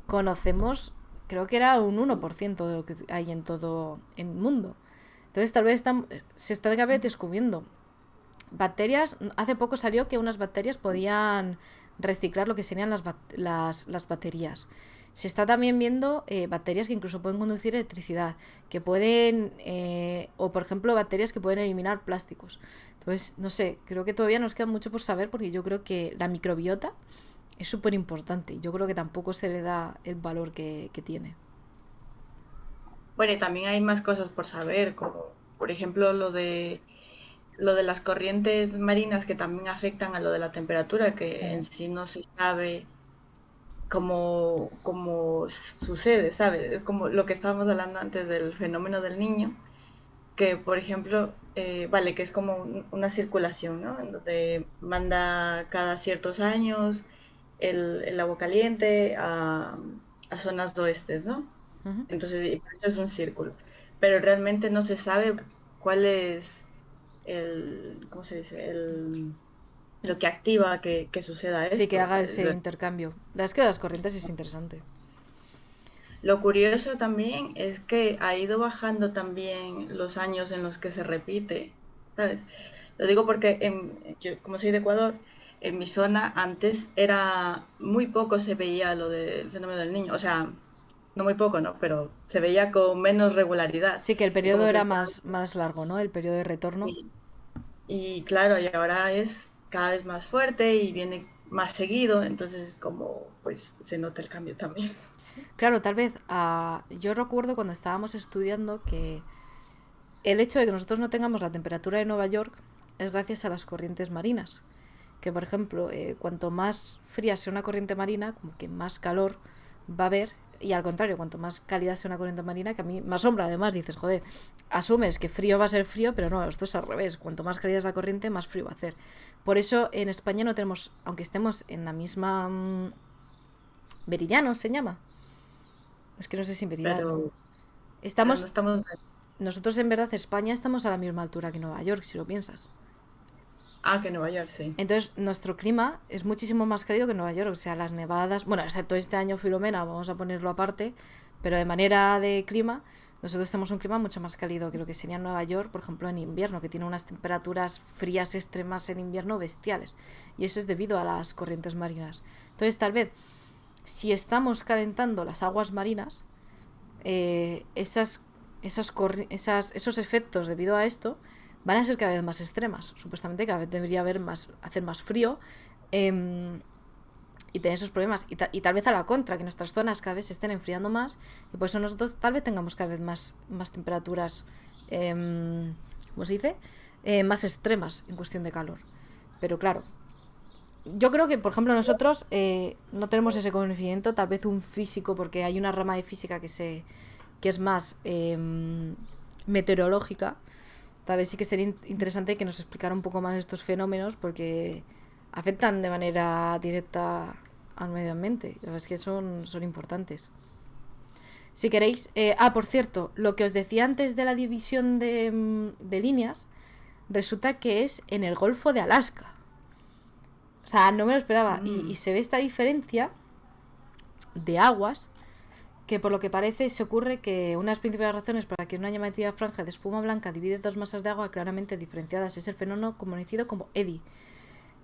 conocemos, creo que era un 1% de lo que hay en todo el mundo. Entonces tal vez se está cada vez descubriendo. Bacterias, hace poco salió que unas bacterias podían reciclar lo que serían las baterías. Se está también viendo bacterias que incluso pueden conducir electricidad, que pueden, o por ejemplo, bacterias que pueden eliminar plásticos. Entonces, no sé, creo que todavía nos queda mucho por saber porque yo creo que la microbiota es súper importante. Yo creo que tampoco se le da el valor que tiene. Bueno, y también hay más cosas por saber, como por ejemplo lo de las corrientes marinas que también afectan a lo de la temperatura, que en sí no se sabe cómo sucede, ¿sabes? Es como lo que estábamos hablando antes del fenómeno del niño, que por ejemplo, vale, que es como una circulación, ¿no? En donde manda cada ciertos años el agua caliente a zonas oestes, ¿no? Ujú. Entonces, y por eso es un círculo. Pero realmente no se sabe cuál es ¿cómo se dice? Lo que activa que suceda Sí, que esto. haga ese intercambio. La verdad es que las corrientes es interesante. Lo curioso también es que ha ido bajando también los años en los que se repite, ¿sabes? Lo digo porque yo, como soy de Ecuador, en mi zona antes era muy poco se veía lo del fenómeno del niño, o sea, no muy poco, ¿no? Pero se veía con menos regularidad. Sí, que el Y periodo como que era más largo, ¿no? El periodo de retorno. y, y claro, y ahora es cada vez más fuerte y viene más seguido, entonces como pues se nota el cambio también. Claro, tal vez yo recuerdo cuando estábamos estudiando que el hecho de que nosotros no tengamos la temperatura de Nueva York es gracias a las corrientes marinas. Que, por ejemplo, cuanto más fría sea una corriente marina, como que más calor va a haber. Y al contrario, cuanto más cálida sea una corriente marina, que a mí más sombra, además dices, joder, asumes que frío va a ser frío, pero no, esto es al revés. Cuanto más cálida es la corriente, más frío va a hacer. Por eso en España no tenemos, aunque estemos en la misma meridiano, se llama. Es que no sé si meridiano. Pero, pero no Estamos, estamos... nosotros en verdad España estamos a la misma altura que Nueva York, si lo piensas. Ah, que Nueva York, sí. Entonces, nuestro clima es muchísimo más cálido que Nueva York. O sea, las nevadas, bueno, excepto este año Filomena, vamos a ponerlo aparte, pero de manera de clima, nosotros tenemos un clima mucho más cálido que lo que sería Nueva York, por ejemplo, en invierno, que tiene unas temperaturas frías extremas en invierno bestiales. Y eso es debido a las corrientes marinas. Entonces, tal vez, si estamos calentando las aguas marinas, esos efectos debido a esto van a ser cada vez más extremas. Supuestamente cada vez debería hacer más frío y tener esos problemas. Y tal vez a la contra, que nuestras zonas cada vez se estén enfriando más y por eso nosotros tal vez tengamos cada vez más temperaturas, ¿cómo se dice? Más extremas en cuestión de calor. Pero claro, yo creo que, por ejemplo, nosotros no tenemos ese conocimiento, tal vez un físico, porque hay una rama de física que es más meteorológica. Tal vez sí que sería interesante que nos explicara un poco más estos fenómenos porque afectan de manera directa al medio ambiente. La verdad es que son importantes. Si queréis... por cierto, lo que os decía antes de la división de líneas, resulta que es en el Golfo de Alaska. O sea, no me lo esperaba. Y se ve esta diferencia de aguas que por lo que parece se ocurre que una de las principales razones para que una llamativa franja de espuma blanca divide dos masas de agua claramente diferenciadas es el fenómeno conocido como eddy.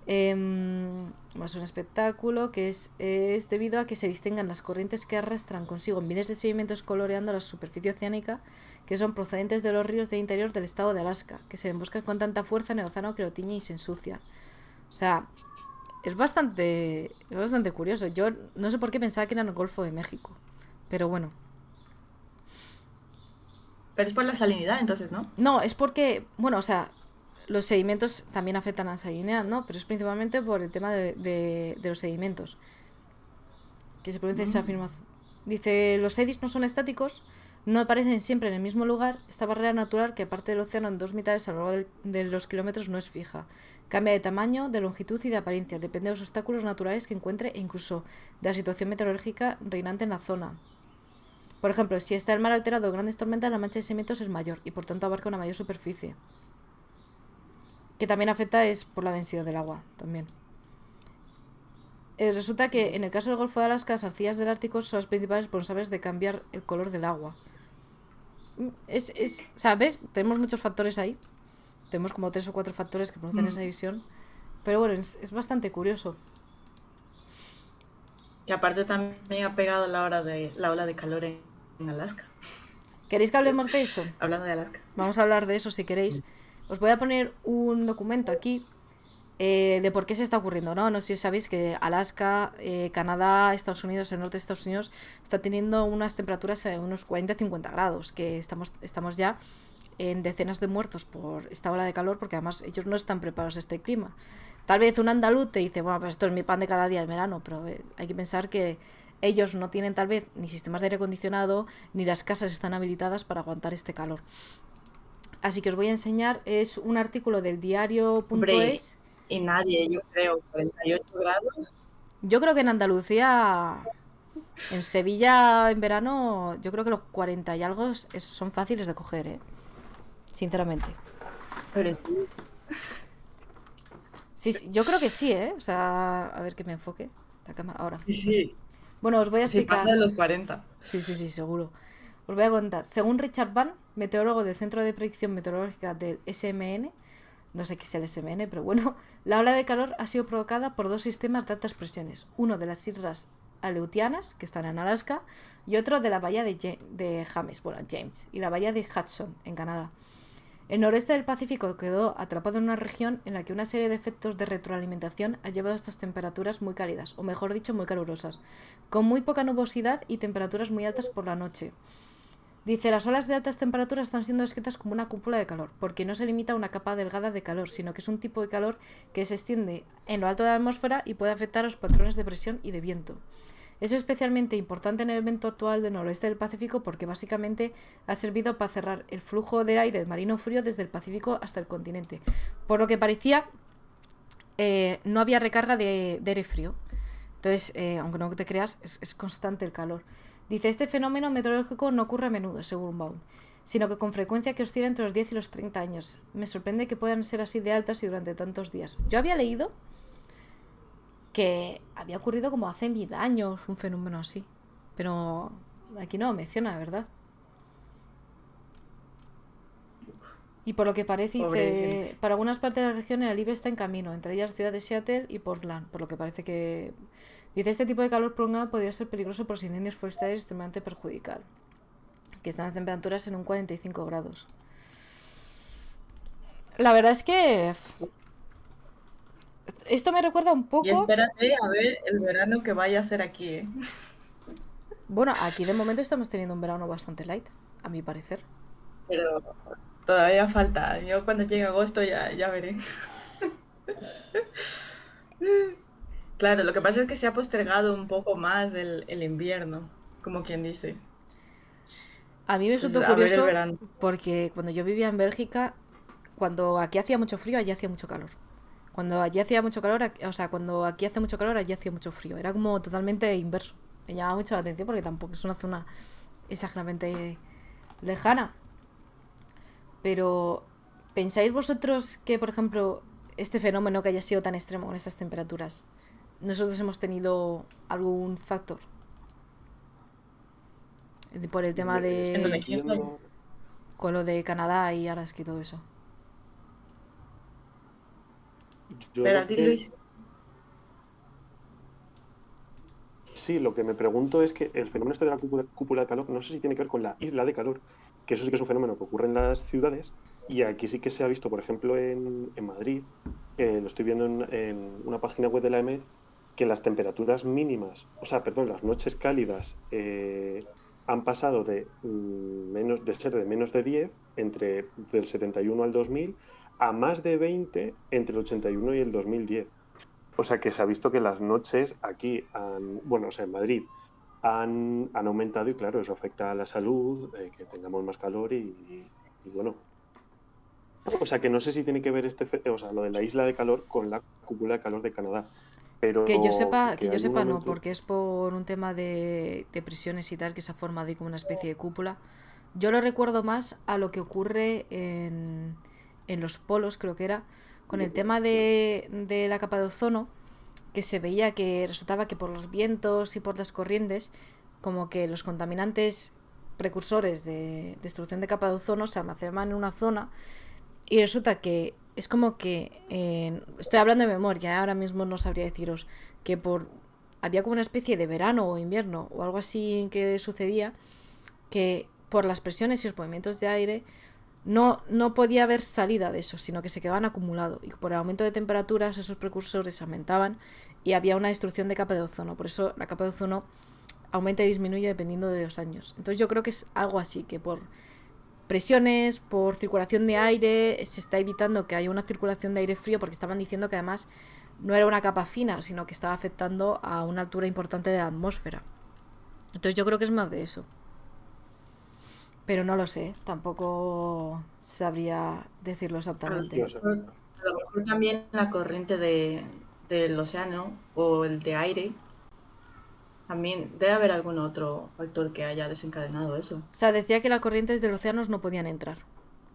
Es un espectáculo que es debido a que se distingan las corrientes que arrastran consigo miles de sedimentos coloreando la superficie oceánica que son procedentes de los ríos del interior del estado de Alaska, que se emboscan con tanta fuerza en el océano que lo tiñe y se ensucian. O sea, es bastante curioso. Yo no sé por qué pensaba que era en el Golfo de México. Pero bueno. Pero es por la salinidad, entonces, ¿no? No, es porque, bueno, o sea, los sedimentos también afectan a la salinidad, ¿no? Pero es principalmente por el tema de los sedimentos. Que se produce esa afirmación. Dice, los eddies no son estáticos, no aparecen siempre en el mismo lugar. Esta barrera natural que parte del océano en dos mitades a lo largo de los kilómetros no es fija. Cambia de tamaño, de longitud y de apariencia. Depende de los obstáculos naturales que encuentre e incluso de la situación meteorológica reinante en la zona. Por ejemplo, si está el mar alterado o grandes tormentas, la mancha de sedimentos es mayor y por tanto abarca una mayor superficie. que también afecta es por la densidad del agua también. Resulta que en el caso del Golfo de Alaska, las arcillas del Ártico son las principales responsables de cambiar el color del agua. ¿Sabes? Tenemos muchos factores ahí. Tenemos como 3 o 4 factores que producen esa división. Pero bueno, es bastante curioso. Y aparte también ha pegado la ola de calor en Alaska. ¿Queréis que hablemos de eso? Hablando de Alaska. Vamos a hablar de eso si queréis. Os voy a poner un documento aquí de por qué se está ocurriendo, ¿no? No sé si sabéis que Alaska, Canadá, Estados Unidos, el norte de Estados Unidos está teniendo unas temperaturas de unos 40-50 grados, que estamos ya en decenas de muertos por esta ola de calor, porque además ellos no están preparados a este clima. Tal vez un andaluz te dice, bueno, pues esto es mi pan de cada día el verano, pero hay que pensar que ellos no tienen tal vez ni sistemas de aire acondicionado, ni las casas están habilitadas para aguantar este calor. Así que os voy a enseñar, es un artículo del diario.es. Y nadie, yo creo, 48 grados. Yo creo que en Andalucía, en Sevilla en verano, yo creo que los 40 y algo son fáciles de coger, sinceramente. Pero sí. Sí, yo creo que sí, o sea, a ver que me enfoque la cámara ahora. Sí. Bueno, os voy a explicar. Se pasa de los 40. Sí, seguro. Os voy a contar. Según Richard Van, meteorólogo del Centro de Predicción Meteorológica del SMN, no sé qué es el SMN, pero bueno, la ola de calor ha sido provocada por 2 sistemas de altas presiones. Uno de las islas Aleutianas, que están en Alaska, y otro de la bahía de James, y la bahía de Hudson, en Canadá. El noreste del Pacífico quedó atrapado en una región en la que una serie de efectos de retroalimentación ha llevado a estas temperaturas muy cálidas, o mejor dicho, muy calurosas, con muy poca nubosidad y temperaturas muy altas por la noche. Dice, las olas de altas temperaturas están siendo descritas como una cúpula de calor, porque no se limita a una capa delgada de calor, sino que es un tipo de calor que se extiende en lo alto de la atmósfera y puede afectar a los patrones de presión y de viento. Eso es especialmente importante en el evento actual del noroeste del Pacífico porque básicamente ha servido para cerrar el flujo de aire marino frío desde el Pacífico hasta el continente. Por lo que parecía, no había recarga de aire frío. Entonces, aunque no te creas, es constante el calor. Dice, este fenómeno meteorológico no ocurre a menudo, según Baum, sino que con frecuencia que oscila entre los 10 y los 30 años. Me sorprende que puedan ser así de altas y durante tantos días. Yo había leído que había ocurrido como hace 1000 años un fenómeno así, pero aquí no lo menciona, ¿verdad? Y por lo que parece, dice, para algunas partes de la región el alivio está en camino, entre ellas la ciudad de Seattle y Portland, por lo que parece que... Dice, este tipo de calor prolongado podría ser peligroso por los incendios forestales extremadamente perjudicial, que están las temperaturas en un 45 grados. La verdad es que... Esto me recuerda un poco... Y espérate a ver el verano que vaya a hacer aquí, Bueno, aquí de momento estamos teniendo un verano bastante light, a mi parecer. Pero todavía falta. Yo cuando llegue agosto ya veré. Claro, lo que pasa es que se ha postergado un poco más el invierno, como quien dice. A mí me resultó a ver el curioso verano. porque cuando yo vivía en Bélgica, cuando aquí hacía mucho frío, allí hacía mucho calor. Cuando allí hacía mucho calor, o sea, cuando aquí hace mucho calor, allí hacía mucho frío. Era como totalmente inverso. Me llamaba mucho la atención porque tampoco es una zona exageradamente lejana. Pero, ¿pensáis vosotros que, por ejemplo, este fenómeno que haya sido tan extremo con esas temperaturas, nosotros hemos tenido algún factor? Por el tema de... con lo de Canadá y Alaska y todo eso. Pero a ti, Luis. Sí, lo que me pregunto es que el fenómeno este de la cúpula de calor, no sé si tiene que ver con la isla de calor, que eso sí que es un fenómeno que ocurre en las ciudades, y aquí sí que se ha visto, por ejemplo, en Madrid, lo estoy viendo en una página web de la EMED, que las temperaturas mínimas, las noches cálidas han pasado de ser de menos de 10 del 71 al 2000 a más de 20 entre el 81 y el 2010. O sea que se ha visto que las noches aquí, en Madrid, han aumentado y claro, eso afecta a la salud, que tengamos más calor y bueno. O sea que no sé si tiene que ver lo de la isla de calor con la cúpula de calor de Canadá. Pero que yo sepa momento... no, porque es por un tema de presiones y tal que se ha formado ahí como una especie de cúpula. Yo lo recuerdo más a lo que ocurre en los polos, creo que era, con el tema de la capa de ozono, que se veía que resultaba que por los vientos y por las corrientes, como que los contaminantes precursores de destrucción de capa de ozono se almacenaban en una zona y resulta que es como que, estoy hablando de memoria, ahora mismo no sabría deciros, que había como una especie de verano o invierno o algo así que sucedía, que por las presiones y los movimientos de aire no podía haber salida de eso, sino que se quedaban acumulados. Y por el aumento de temperaturas esos precursores aumentaban y había una destrucción de capa de ozono. Por eso la capa de ozono aumenta y disminuye dependiendo de los años. Entonces yo creo que es algo así, que por presiones, por circulación de aire, se está evitando que haya una circulación de aire frío, porque estaban diciendo que además no era una capa fina, sino que estaba afectando a una altura importante de la atmósfera. Entonces yo creo que es más de eso. Pero no lo sé, tampoco sabría decirlo A lo exactamente. Sí, o sea, mejor, a lo mejor también la corriente del océano o el de aire, también debe haber algún otro factor que haya desencadenado eso. O sea, decía que las corrientes de los océanos no podían entrar,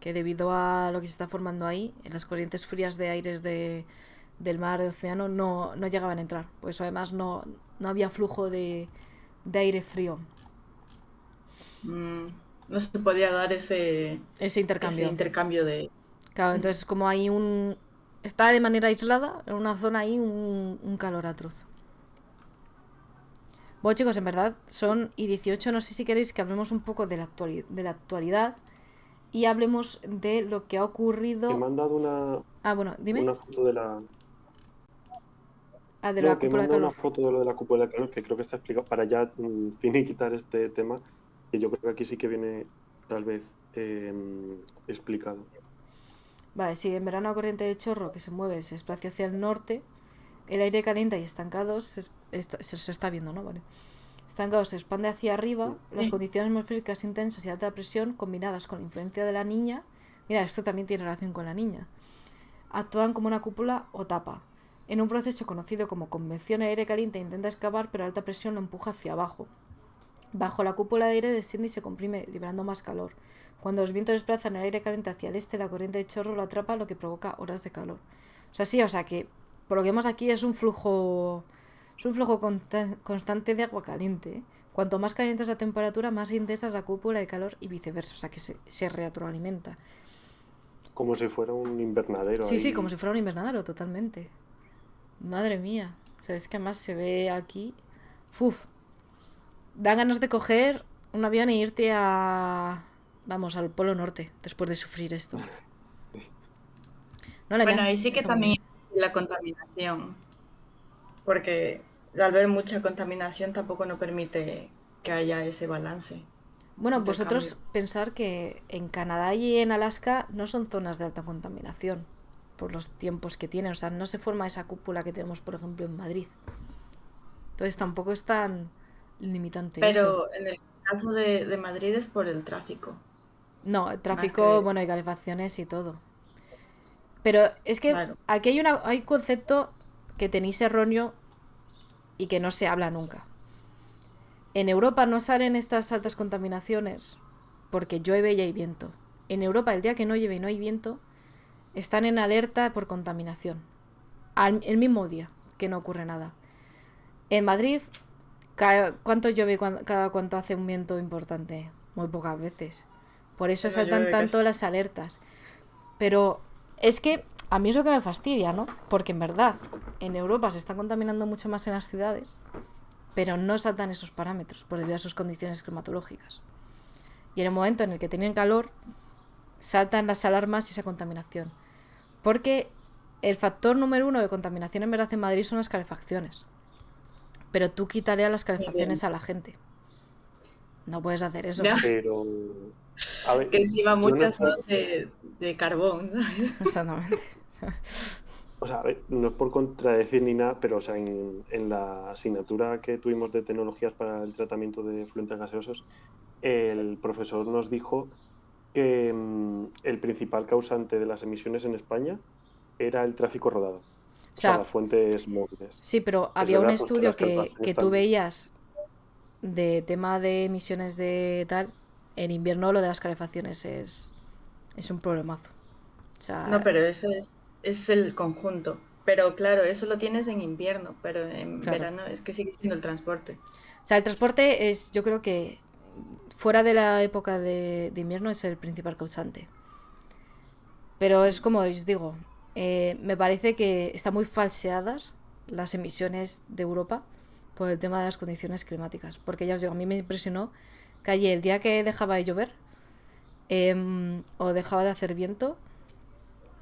que debido a lo que se está formando ahí, las corrientes frías de aires del mar y océano no llegaban a entrar. Por eso además no había flujo de aire frío, Mm, no se podía dar ese ese intercambio. intercambio de... Claro, Ujú. entonces como hay está de manera aislada, en una zona ahí un calor atroz. Bueno, chicos, en verdad son y 18. No sé si queréis que hablemos un poco de la actualidad y hablemos de lo que ha que ocurrido. me han dado Ah, bueno, dime. una foto de la... Ah, de la No, que me cúpula han de dado una calor. foto de lo de la cúpula de calor, que creo que está explicado para ya finiquitar este tema, que yo creo que aquí sí que viene tal vez explicado. Vale, sí, en verano la corriente de chorro que se mueve se desplaza hacia el norte, el aire caliente y estancado se está viendo, ¿no? Vale. Estancado se expande hacia arriba, las Sí. condiciones atmosféricas intensas y alta presión combinadas con la influencia de la niña, mira, esto también tiene relación con la niña, actúan como una cúpula o tapa. En un proceso conocido como convección, el aire caliente intenta escapar, pero a alta presión lo empuja hacia abajo. Bajo la cúpula de aire desciende y se comprime, liberando más calor. Cuando los vientos desplazan el aire caliente hacia el este, la corriente de chorro lo atrapa, lo que provoca horas de calor. O sea, sí, o sea que por lo que vemos aquí es un flujo constante de agua caliente. ¿Eh? Cuanto más caliente es la temperatura, más intensa es la cúpula de calor y viceversa. O sea que se retroalimenta. Como si fuera un invernadero Sí, sí, como ahí. si fuera un invernadero, totalmente. Madre mía. O sea, es que además se ve aquí. Uf, dan ganas de coger un avión e irte vamos, al Polo Norte después de sufrir esto. No le Bueno, vean, ahí sí que hizo muy también bien. la contaminación, porque al haber mucha contaminación tampoco no permite que haya ese balance, ese Bueno, intercambio. vosotros pensar que en Canadá y en Alaska no son zonas de alta contaminación por los tiempos que tienen. O sea, no se forma esa cúpula que tenemos, por ejemplo, en Madrid. Entonces tampoco es tan limitante eso. Pero en el caso de Madrid es por el tráfico, No, el más tráfico, que, bueno, y calefacciones y todo. Pero es que claro, aquí hay un concepto que tenéis erróneo y que no se habla nunca. En Europa no salen estas altas contaminaciones porque llueve y hay viento. En Europa, el día que no llueve y no hay viento, están en alerta por contaminación. El mismo día que no ocurre nada. En Madrid, ¿cuánto llueve cada cuánto hace un viento importante? Muy pocas veces. Por eso que no saltan llueve casi. tanto las alertas. Pero es que a mí es lo que me fastidia, ¿no? Porque en verdad, en Europa se está contaminando mucho más en las ciudades, pero no saltan esos parámetros por debido a sus condiciones climatológicas. Y en el momento en el que tienen calor, saltan las alarmas y esa contaminación. Porque el factor número uno de contaminación en verdad en Madrid son las calefacciones. Pero tú quitarías las Muy bien. calefacciones a la gente. No puedes hacer eso. Ya, Pero, a ver, que encima yo no es muchas son por, de carbón, ¿sabes? Exactamente. o sea, a ver, no es por contradecir ni nada, pero o sea, en la asignatura que tuvimos de tecnologías para el tratamiento de fluentes gaseosos, el profesor nos dijo que el principal causante de las emisiones en España era el tráfico rodado, O o sea, sea, las fuentes móviles. sí, pero Es había un verdad, pues que estudio las que calefacciones tú también. veías de tema de emisiones de tal. En invierno lo de las calefacciones es un problemazo. O No, sea, pero eso es. es el conjunto. Pero claro, eso lo tienes en invierno, pero en Claro. verano es que sigue siendo el transporte. O sea, el transporte es, yo creo que fuera de la época de invierno es el principal causante. Pero es como os digo, me parece que están muy falseadas las emisiones de Europa por el tema de las condiciones climáticas. Porque ya os digo, a mí me impresionó que allí el día que dejaba de llover o dejaba de hacer viento,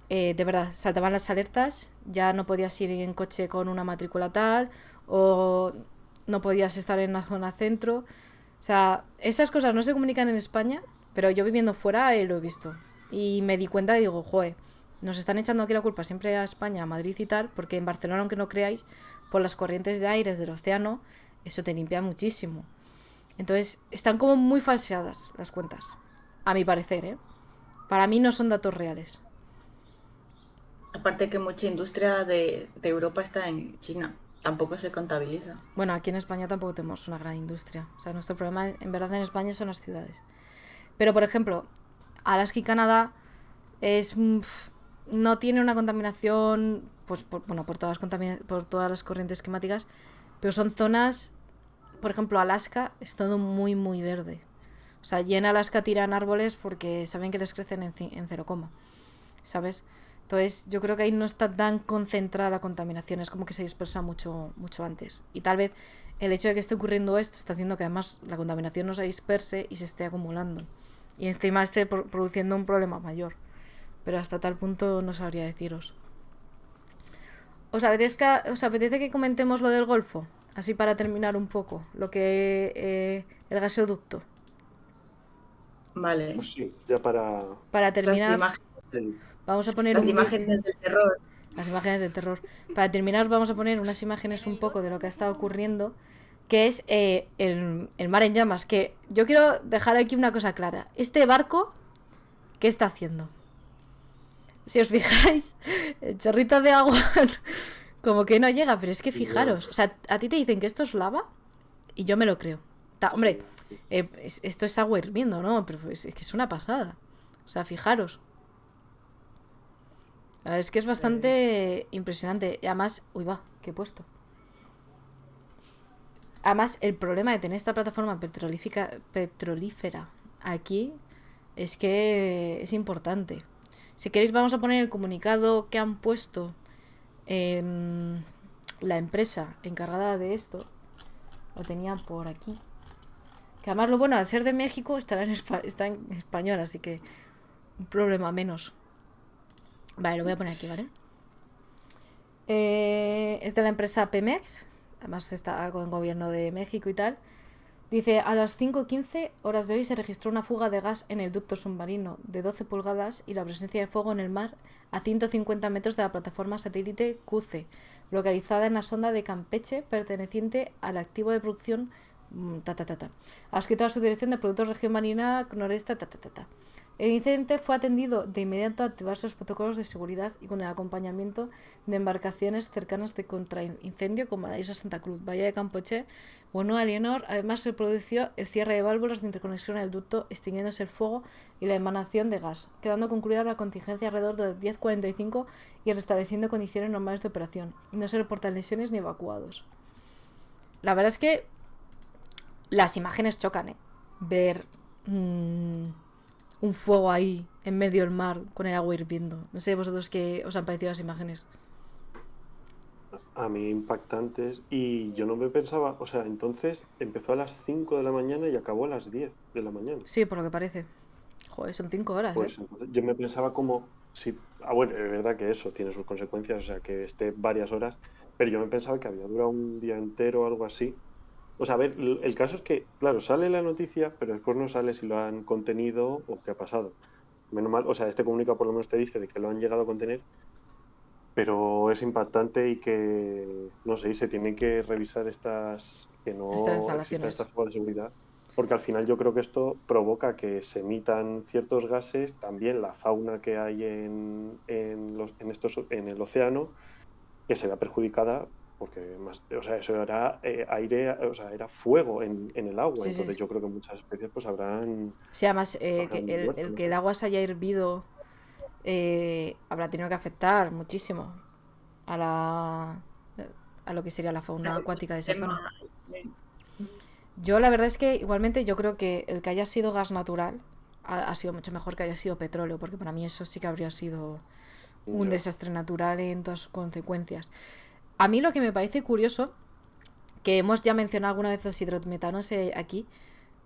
de verdad, saltaban las alertas, ya no podías ir en coche con una matrícula tal, o no podías estar en la zona centro. O sea, esas cosas no se comunican en España, pero yo viviendo fuera lo he visto. Y me di cuenta y digo, joder, nos están echando aquí la culpa siempre a España, a Madrid y tal, porque en Barcelona, aunque no creáis, por las corrientes de aires del océano, eso te limpia muchísimo. Entonces, están como muy falseadas las cuentas, a mi parecer, ¿eh? Para mí no son datos reales. Aparte que mucha industria de Europa está en China, tampoco se contabiliza. Bueno, aquí en España tampoco tenemos una gran industria. O sea, nuestro problema en verdad en España son las ciudades. Pero, por ejemplo, Alaska y Canadá es no tiene una contaminación pues bueno, por todas las corrientes climáticas, pero son zonas, por ejemplo, Alaska es todo muy muy verde. O sea, allí en Alaska tiran árboles porque saben que les crecen en cero coma, ¿sabes? Entonces, yo creo que ahí no está tan concentrada la contaminación, es como que se dispersa mucho, mucho antes. Y tal vez el hecho de que esté ocurriendo esto está haciendo que además la contaminación no se disperse y se esté acumulando. Y encima esté produciendo un problema mayor. Pero hasta tal punto no sabría deciros. ¿Os apetece que comentemos lo del Golfo? Así para terminar un poco. Lo que el gasoducto. Vale. Pues sí, ya para... Para Las terminar, imágenes, Sí, vamos a poner las un vídeo. imágenes del terror. Las imágenes del terror. Para terminar, vamos a poner unas imágenes un poco de lo que ha estado ocurriendo, que es el mar en llamas. Que yo quiero dejar aquí una cosa clara. Este barco, ¿qué está haciendo? Si os fijáis, el chorrito de agua como que no llega, pero es que fijaros. O sea, a ti te dicen que esto es lava y yo me lo creo. Hombre, sí. esto es agua hirviendo, ¿no? Pero es que es una pasada. O sea, fijaros. Es que es bastante impresionante. Y además, uy, va, ¿qué he puesto? Además, el problema de tener esta plataforma petrolífera aquí es que es importante. Si queréis, vamos a poner el comunicado que han puesto en la empresa encargada de esto. Lo tenía por aquí. Que además, lo bueno, al ser de México, está en español, así que un problema menos. Vale, lo voy a poner aquí, ¿vale? Es de la empresa Pemex. Además está con el gobierno de México y tal. Dice, a las 5:15 horas de hoy se registró una fuga de gas en el ducto submarino de 12 pulgadas y la presencia de fuego en el mar a 150 metros de la plataforma satélite QC, localizada en la sonda de Campeche, perteneciente al activo de producción adscrito a su dirección de productos región marina noreste. El incidente fue atendido de inmediato a activar los protocolos de seguridad y con el acompañamiento de embarcaciones cercanas de contraincendio como la isla Santa Cruz, Bahía de Campeche o Nueva Leonor. Además se produjo el cierre de válvulas de interconexión en el ducto, extinguiéndose el fuego y la emanación de gas, quedando concluida la contingencia alrededor de 10:45 y restableciendo condiciones normales de operación. No se reportan lesiones ni evacuados. La verdad es que las imágenes chocan, ¿eh? Ver un fuego ahí en medio del mar con el agua hirviendo. No sé vosotros qué os han parecido las imágenes. A mí impactantes y yo no me pensaba, o sea, entonces empezó a las 5 de la mañana y acabó a las 10 de la mañana. Sí, por lo que parece. Joder, son 5 horas, ¿eh? Pues entonces yo me pensaba como, si, bueno, es verdad que eso tiene sus consecuencias, o sea, que esté varias horas, pero yo me pensaba que había durado un día entero o algo así. O sea, a ver, el caso es que, claro, sale la noticia, pero después no sale si lo han contenido o qué ha pasado. Menos mal, o sea, este comunicado por lo menos te dice de que lo han llegado a contener, pero es impactante y que, no sé, y se tienen que revisar que Estas no existan instalaciones. estas pruebas de seguridad, porque al final yo creo que esto provoca que se emitan ciertos gases, también la fauna que hay en el océano, que se vea perjudicada, porque más, o sea, eso era aire, o sea, era fuego en el agua, Sí, sí, entonces sí. yo creo que muchas especies pues Sí, además, habrán muerto, el no que el sé. agua se haya hervido habrá tenido que afectar muchísimo a a lo que sería la fauna Al acuática de esa zona. sistema, sí. Yo la verdad es que igualmente yo creo que el que haya sido gas natural ha sido mucho mejor que haya sido petróleo, porque para mí eso sí que habría sido un Ya. desastre natural en todas sus consecuencias. A mí lo que me parece curioso, que hemos ya mencionado alguna vez los hidrometanos aquí,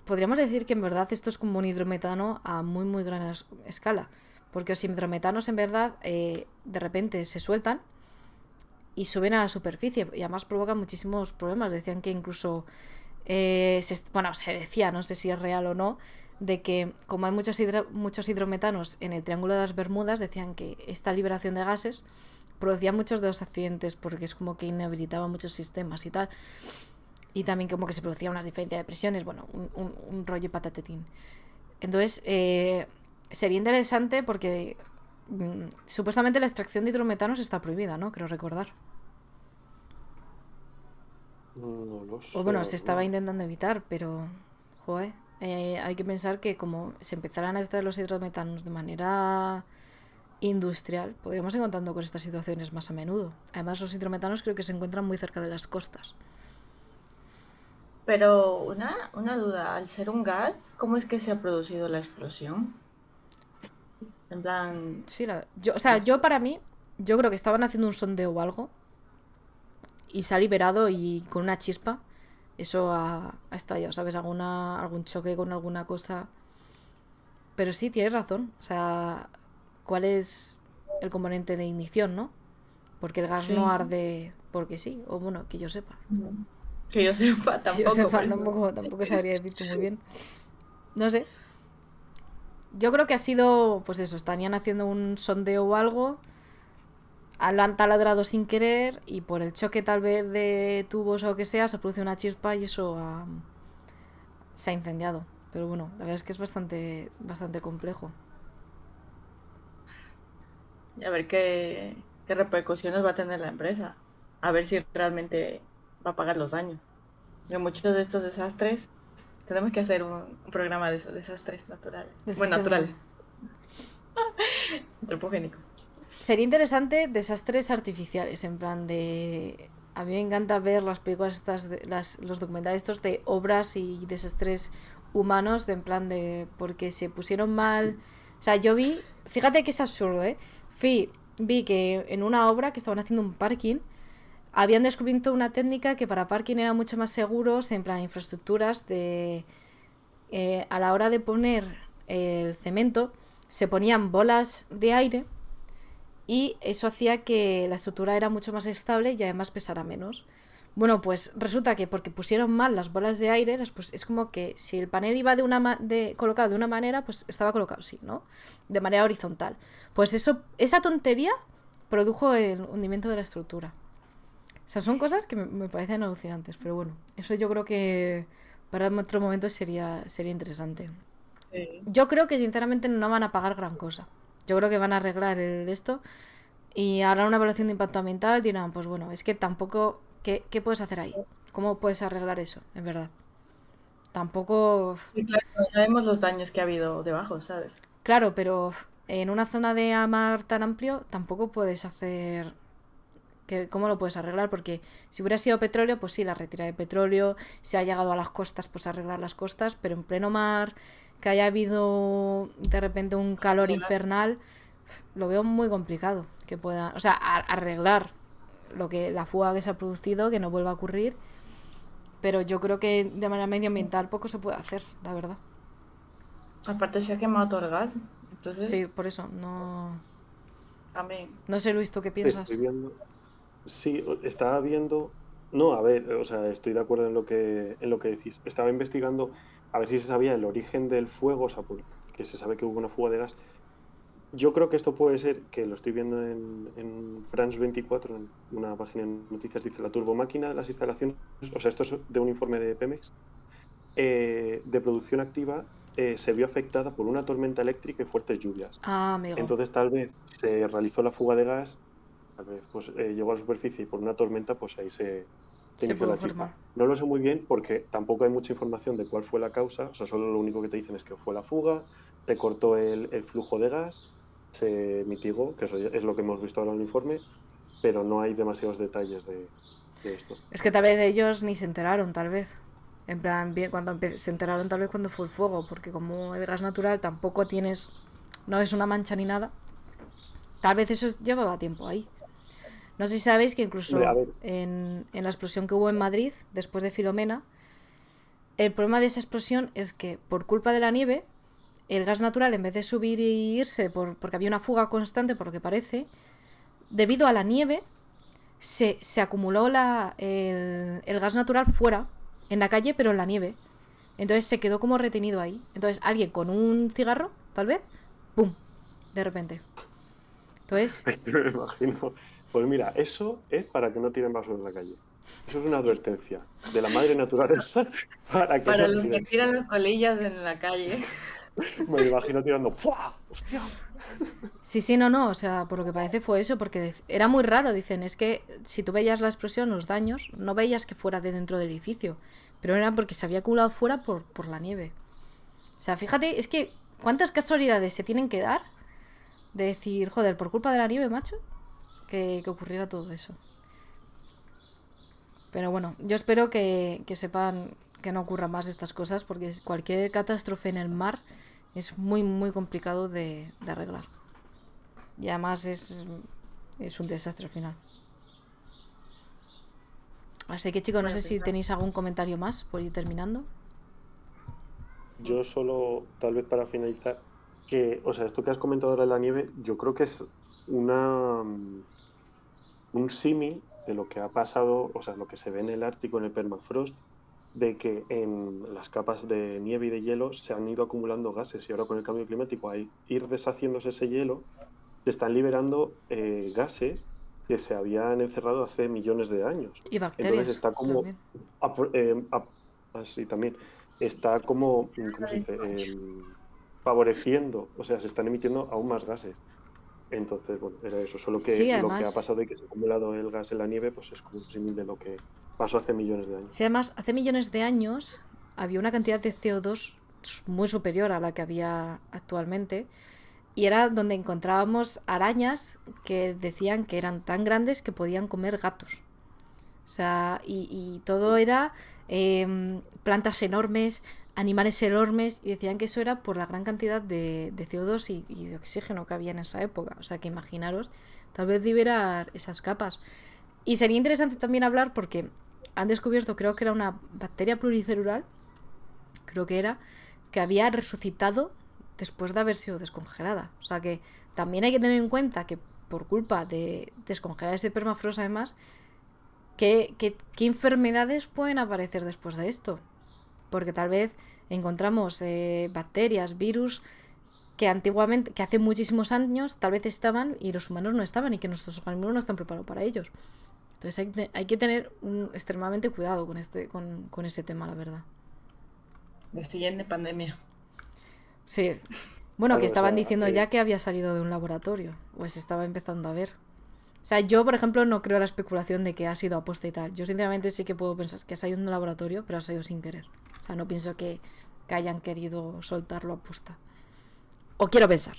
podríamos decir que en verdad esto es como un hidrometano a muy gran escala, porque los hidrometanos en verdad de repente se sueltan y suben a la superficie y además provocan muchísimos problemas. Decían que incluso bueno, se decía, no sé si es real o no, de que como hay muchos hidrometanos en el Triángulo de las Bermudas, decían que esta liberación de gases producía muchos de los accidentes porque es como que inhabilitaba muchos sistemas y tal. Y también como que se producía una diferencia de presiones, bueno, un rollo patatetín. Entonces, sería interesante porque supuestamente la extracción de hidrometanos está prohibida, ¿no? Creo recordar. No lo O sé, bueno, la se verdad. estaba intentando evitar, pero, joder, hay que pensar que como se empezaran a extraer los hidrometanos de manera industrial, podríamos ir contando con estas situaciones más a menudo. Además, los hidrometanos creo que se encuentran muy cerca de las costas. Pero una duda, al ser un gas, ¿cómo es que se ha producido la explosión? En plan, Sí, o sea, No yo sé. para mí, yo creo que estaban haciendo un sondeo o algo y se ha liberado y con una chispa eso ha estallado, ¿sabes? Algún choque con alguna cosa. Pero sí, tienes razón. O sea, ¿cuál es el componente de ignición, no? Porque el gas no sí. arde porque sí, o bueno, que yo sepa. Que yo sepa Que yo tampoco, por sepa, eso. tampoco sabría decirte muy bien. No sé. Yo creo que ha sido, pues eso, estarían haciendo un sondeo o algo, lo han taladrado sin querer y por el choque tal vez de tubos o lo que sea, se produce una chispa y eso se ha incendiado. Pero bueno, la verdad es que es bastante complejo. Y a ver qué repercusiones va a tener la empresa. A ver si realmente va a pagar los daños. De muchos de estos desastres, tenemos que hacer un programa de esos desastres naturales. Bueno, Desastre- naturales, antropogénicos. Sería interesante desastres artificiales, en plan de... A mí me encanta ver las películas estas, los documentales estos de obras y desastres humanos, de en plan de... Porque se pusieron mal... O sea, yo fíjate que es absurdo, ¿eh? Vi que en una obra que estaban haciendo un parking, habían descubierto una técnica que para parking era mucho más seguro, en plan infraestructuras de... a la hora de poner el cemento, se ponían bolas de aire y eso hacía que la estructura era mucho más estable y además pesara menos. Bueno, pues resulta que porque pusieron mal las bolas de aire, pues es como que si el panel iba colocado de una manera, pues estaba colocado así, ¿no? De manera horizontal. Pues esa tontería produjo el hundimiento de la estructura. O sea, son cosas que me parecen alucinantes, pero bueno, eso yo creo que para otro momento sería interesante. Sí. Yo creo que sinceramente no van a pagar gran cosa. Yo creo que van a arreglar esto y harán una evaluación de impacto ambiental. Dirán, pues bueno, es que tampoco. ¿Qué puedes hacer ahí? ¿Cómo puedes arreglar eso? En verdad. Tampoco. Y claro, no sabemos los daños que ha habido debajo, ¿sabes? Claro, pero en una zona de mar tan amplio tampoco puedes hacer. ¿Cómo lo puedes arreglar? Porque si hubiera sido petróleo, pues sí, la retirada de petróleo. Si ha llegado a las costas, pues arreglar las costas. Pero en pleno mar, que haya habido de repente un calor infernal, lo veo muy complicado que pueda, o sea, arreglar la fuga que se ha producido, que no vuelva a ocurrir, pero yo creo que de manera medioambiental poco se puede hacer, la verdad. Aparte se ha quemado todo el gas, entonces Sí, por eso, no, también. no sé Luis, ¿tú qué Estoy piensas? viendo. Sí, estaba viendo. No, a ver, o sea, estoy de acuerdo en lo que decís. Estaba investigando a ver si se sabía el origen del fuego, o sea, porque se sabe que hubo una fuga de gas. Yo creo que esto puede ser, que lo estoy viendo en France 24, en una página de noticias, dice la turbomáquina de las instalaciones, o sea, esto es de un informe de Pemex, de producción activa, se vio afectada por una tormenta eléctrica y fuertes lluvias. Ah, amigo, Entonces, tal vez se realizó la fuga de gas, tal vez pues, llegó a la superficie y por una tormenta, pues ahí se se inició puede la formar. chispa. No lo sé muy bien porque tampoco hay mucha información de cuál fue la causa, o sea, solo lo único que te dicen es que fue la fuga, te cortó el flujo de gas, se mitigó, que eso es lo que hemos visto ahora en el informe, pero no hay demasiados detalles de esto. Es que tal vez ellos ni se enteraron, tal vez. En plan, bien, se enteraron tal vez cuando fue el fuego, porque como el gas natural tampoco tienes, no es una mancha ni nada, tal vez eso llevaba tiempo ahí. No sé si sabéis que incluso Hombre, a ver, en la explosión que hubo en Madrid, después de Filomena, el problema de esa explosión es que por culpa de la nieve, el gas natural en vez de subir y irse, porque había una fuga constante, por lo que parece, debido a la nieve, se acumuló el gas natural fuera, en la calle, pero en la nieve. Entonces se quedó como retenido ahí. Entonces alguien con un cigarro, tal vez, ¡pum! De repente. Entonces, me imagino. Pues mira, eso es para que no tiren basura en la calle. Eso es una advertencia de la madre naturaleza para que Para no los que tiren. tiran las colillas en la calle. Me lo imagino tirando. ¡Fua! ¡Hostia! sí, no, o sea, por lo que parece fue eso, porque era muy raro, dicen, es que si tú veías la explosión, los daños, no veías que fuera de dentro del edificio, pero era porque se había acumulado fuera por la nieve. O sea, fíjate, es que cuántas casualidades se tienen que dar de decir, joder, por culpa de la nieve, macho, que ocurriera todo eso. Pero bueno, yo espero que sepan que no ocurran más estas cosas, porque cualquier catástrofe en el mar es muy, muy complicado de arreglar. Y además es un desastre al final. Así que chicos, no sé si tenéis algún comentario más por ir terminando. Yo solo, tal vez para finalizar, que, o sea, esto que has comentado ahora de la nieve, yo creo que es un símil de lo que ha pasado, o sea, lo que se ve en el Ártico, en el permafrost, de que en las capas de nieve y de hielo se han ido acumulando gases y ahora con el cambio climático, al ir deshaciéndose ese hielo, se están liberando gases que se habían encerrado hace millones de años. Y Entonces bacterias está como, también. así también, está como, ¿cómo se dice? Favoreciendo, o sea, se están emitiendo aún más gases. Entonces, bueno, era eso, solo que Sí, lo que ha además, pasado y que se ha acumulado el gas en la nieve, pues es como un símil de lo que pasó hace millones de años. sí, además, hace millones de años había una cantidad de CO2 muy superior a la que había actualmente. Y era donde encontrábamos arañas que decían que eran tan grandes que podían comer gatos. O sea, y todo era plantas enormes, animales enormes, y decían que eso era por la gran cantidad de CO2 y de oxígeno que había en esa época. O sea, que imaginaros, tal vez liberar esas capas. Y sería interesante también hablar porque han descubierto, creo que era una bacteria pluricelular, creo que era, que había resucitado después de haber sido descongelada. O sea que también hay que tener en cuenta que por culpa de descongelar ese permafrost además, ¿qué enfermedades pueden aparecer después de esto? Porque tal vez encontramos bacterias, virus que antiguamente, que hace muchísimos años tal vez estaban y los humanos no estaban y que nuestros organismos no están preparados para ellos. Entonces hay que tener extremadamente cuidado con ese tema, la verdad. La siguiente pandemia. Sí. Bueno, que Claro, o estaban sea, diciendo ya que había salido de un laboratorio. O se estaba empezando a ver. O sea, yo, por ejemplo, no creo la especulación de que ha sido aposta y tal. Yo, sinceramente, sí que puedo pensar que ha salido de un laboratorio, pero ha salido sin querer. O sea, no pienso que hayan querido soltarlo aposta. O quiero pensar.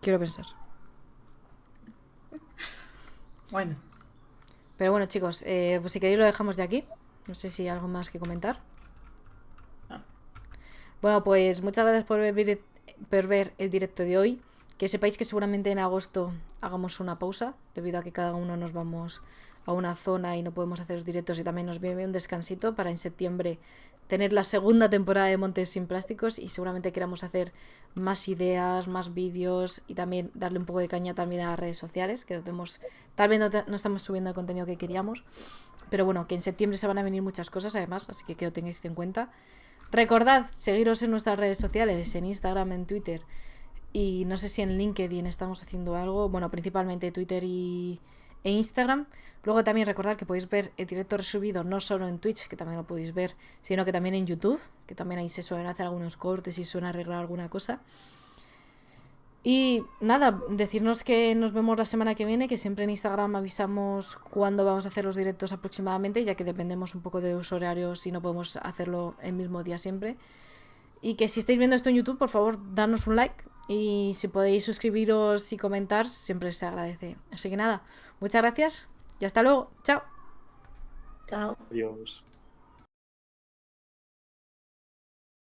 Quiero pensar. Bueno, Pero bueno, chicos, pues si queréis lo dejamos de aquí. No sé si hay algo más que comentar. no. Bueno, pues muchas gracias por ver el directo de hoy. Que sepáis que seguramente en agosto hagamos una pausa, debido a que cada uno nos vamos a una zona y no podemos hacer los directos, y también nos viene un descansito para en septiembre tener la segunda temporada de Montes sin Plásticos, y seguramente queramos hacer más ideas, más vídeos y también darle un poco de caña también a las redes sociales, que tal vez no estamos subiendo el contenido que queríamos, pero bueno, que en septiembre se van a venir muchas cosas además, así que lo tengáis en cuenta. Recordad seguiros en nuestras redes sociales, en Instagram, en Twitter, y no sé si en LinkedIn estamos haciendo algo. Bueno, principalmente Twitter e Instagram. Luego también recordad que podéis ver el directo resubido no solo en Twitch, que también lo podéis ver, sino que también en YouTube, que también ahí se suelen hacer algunos cortes y suelen arreglar alguna cosa. Y nada, decirnos que nos vemos la semana que viene, que siempre en Instagram avisamos cuándo vamos a hacer los directos aproximadamente, ya que dependemos un poco de los horarios y no podemos hacerlo el mismo día siempre. Y que si estáis viendo esto en YouTube, por favor, danos un like Y si podéis suscribiros y comentar, siempre se agradece. Así que nada, muchas gracias y hasta luego. Chao. Chao. Adiós.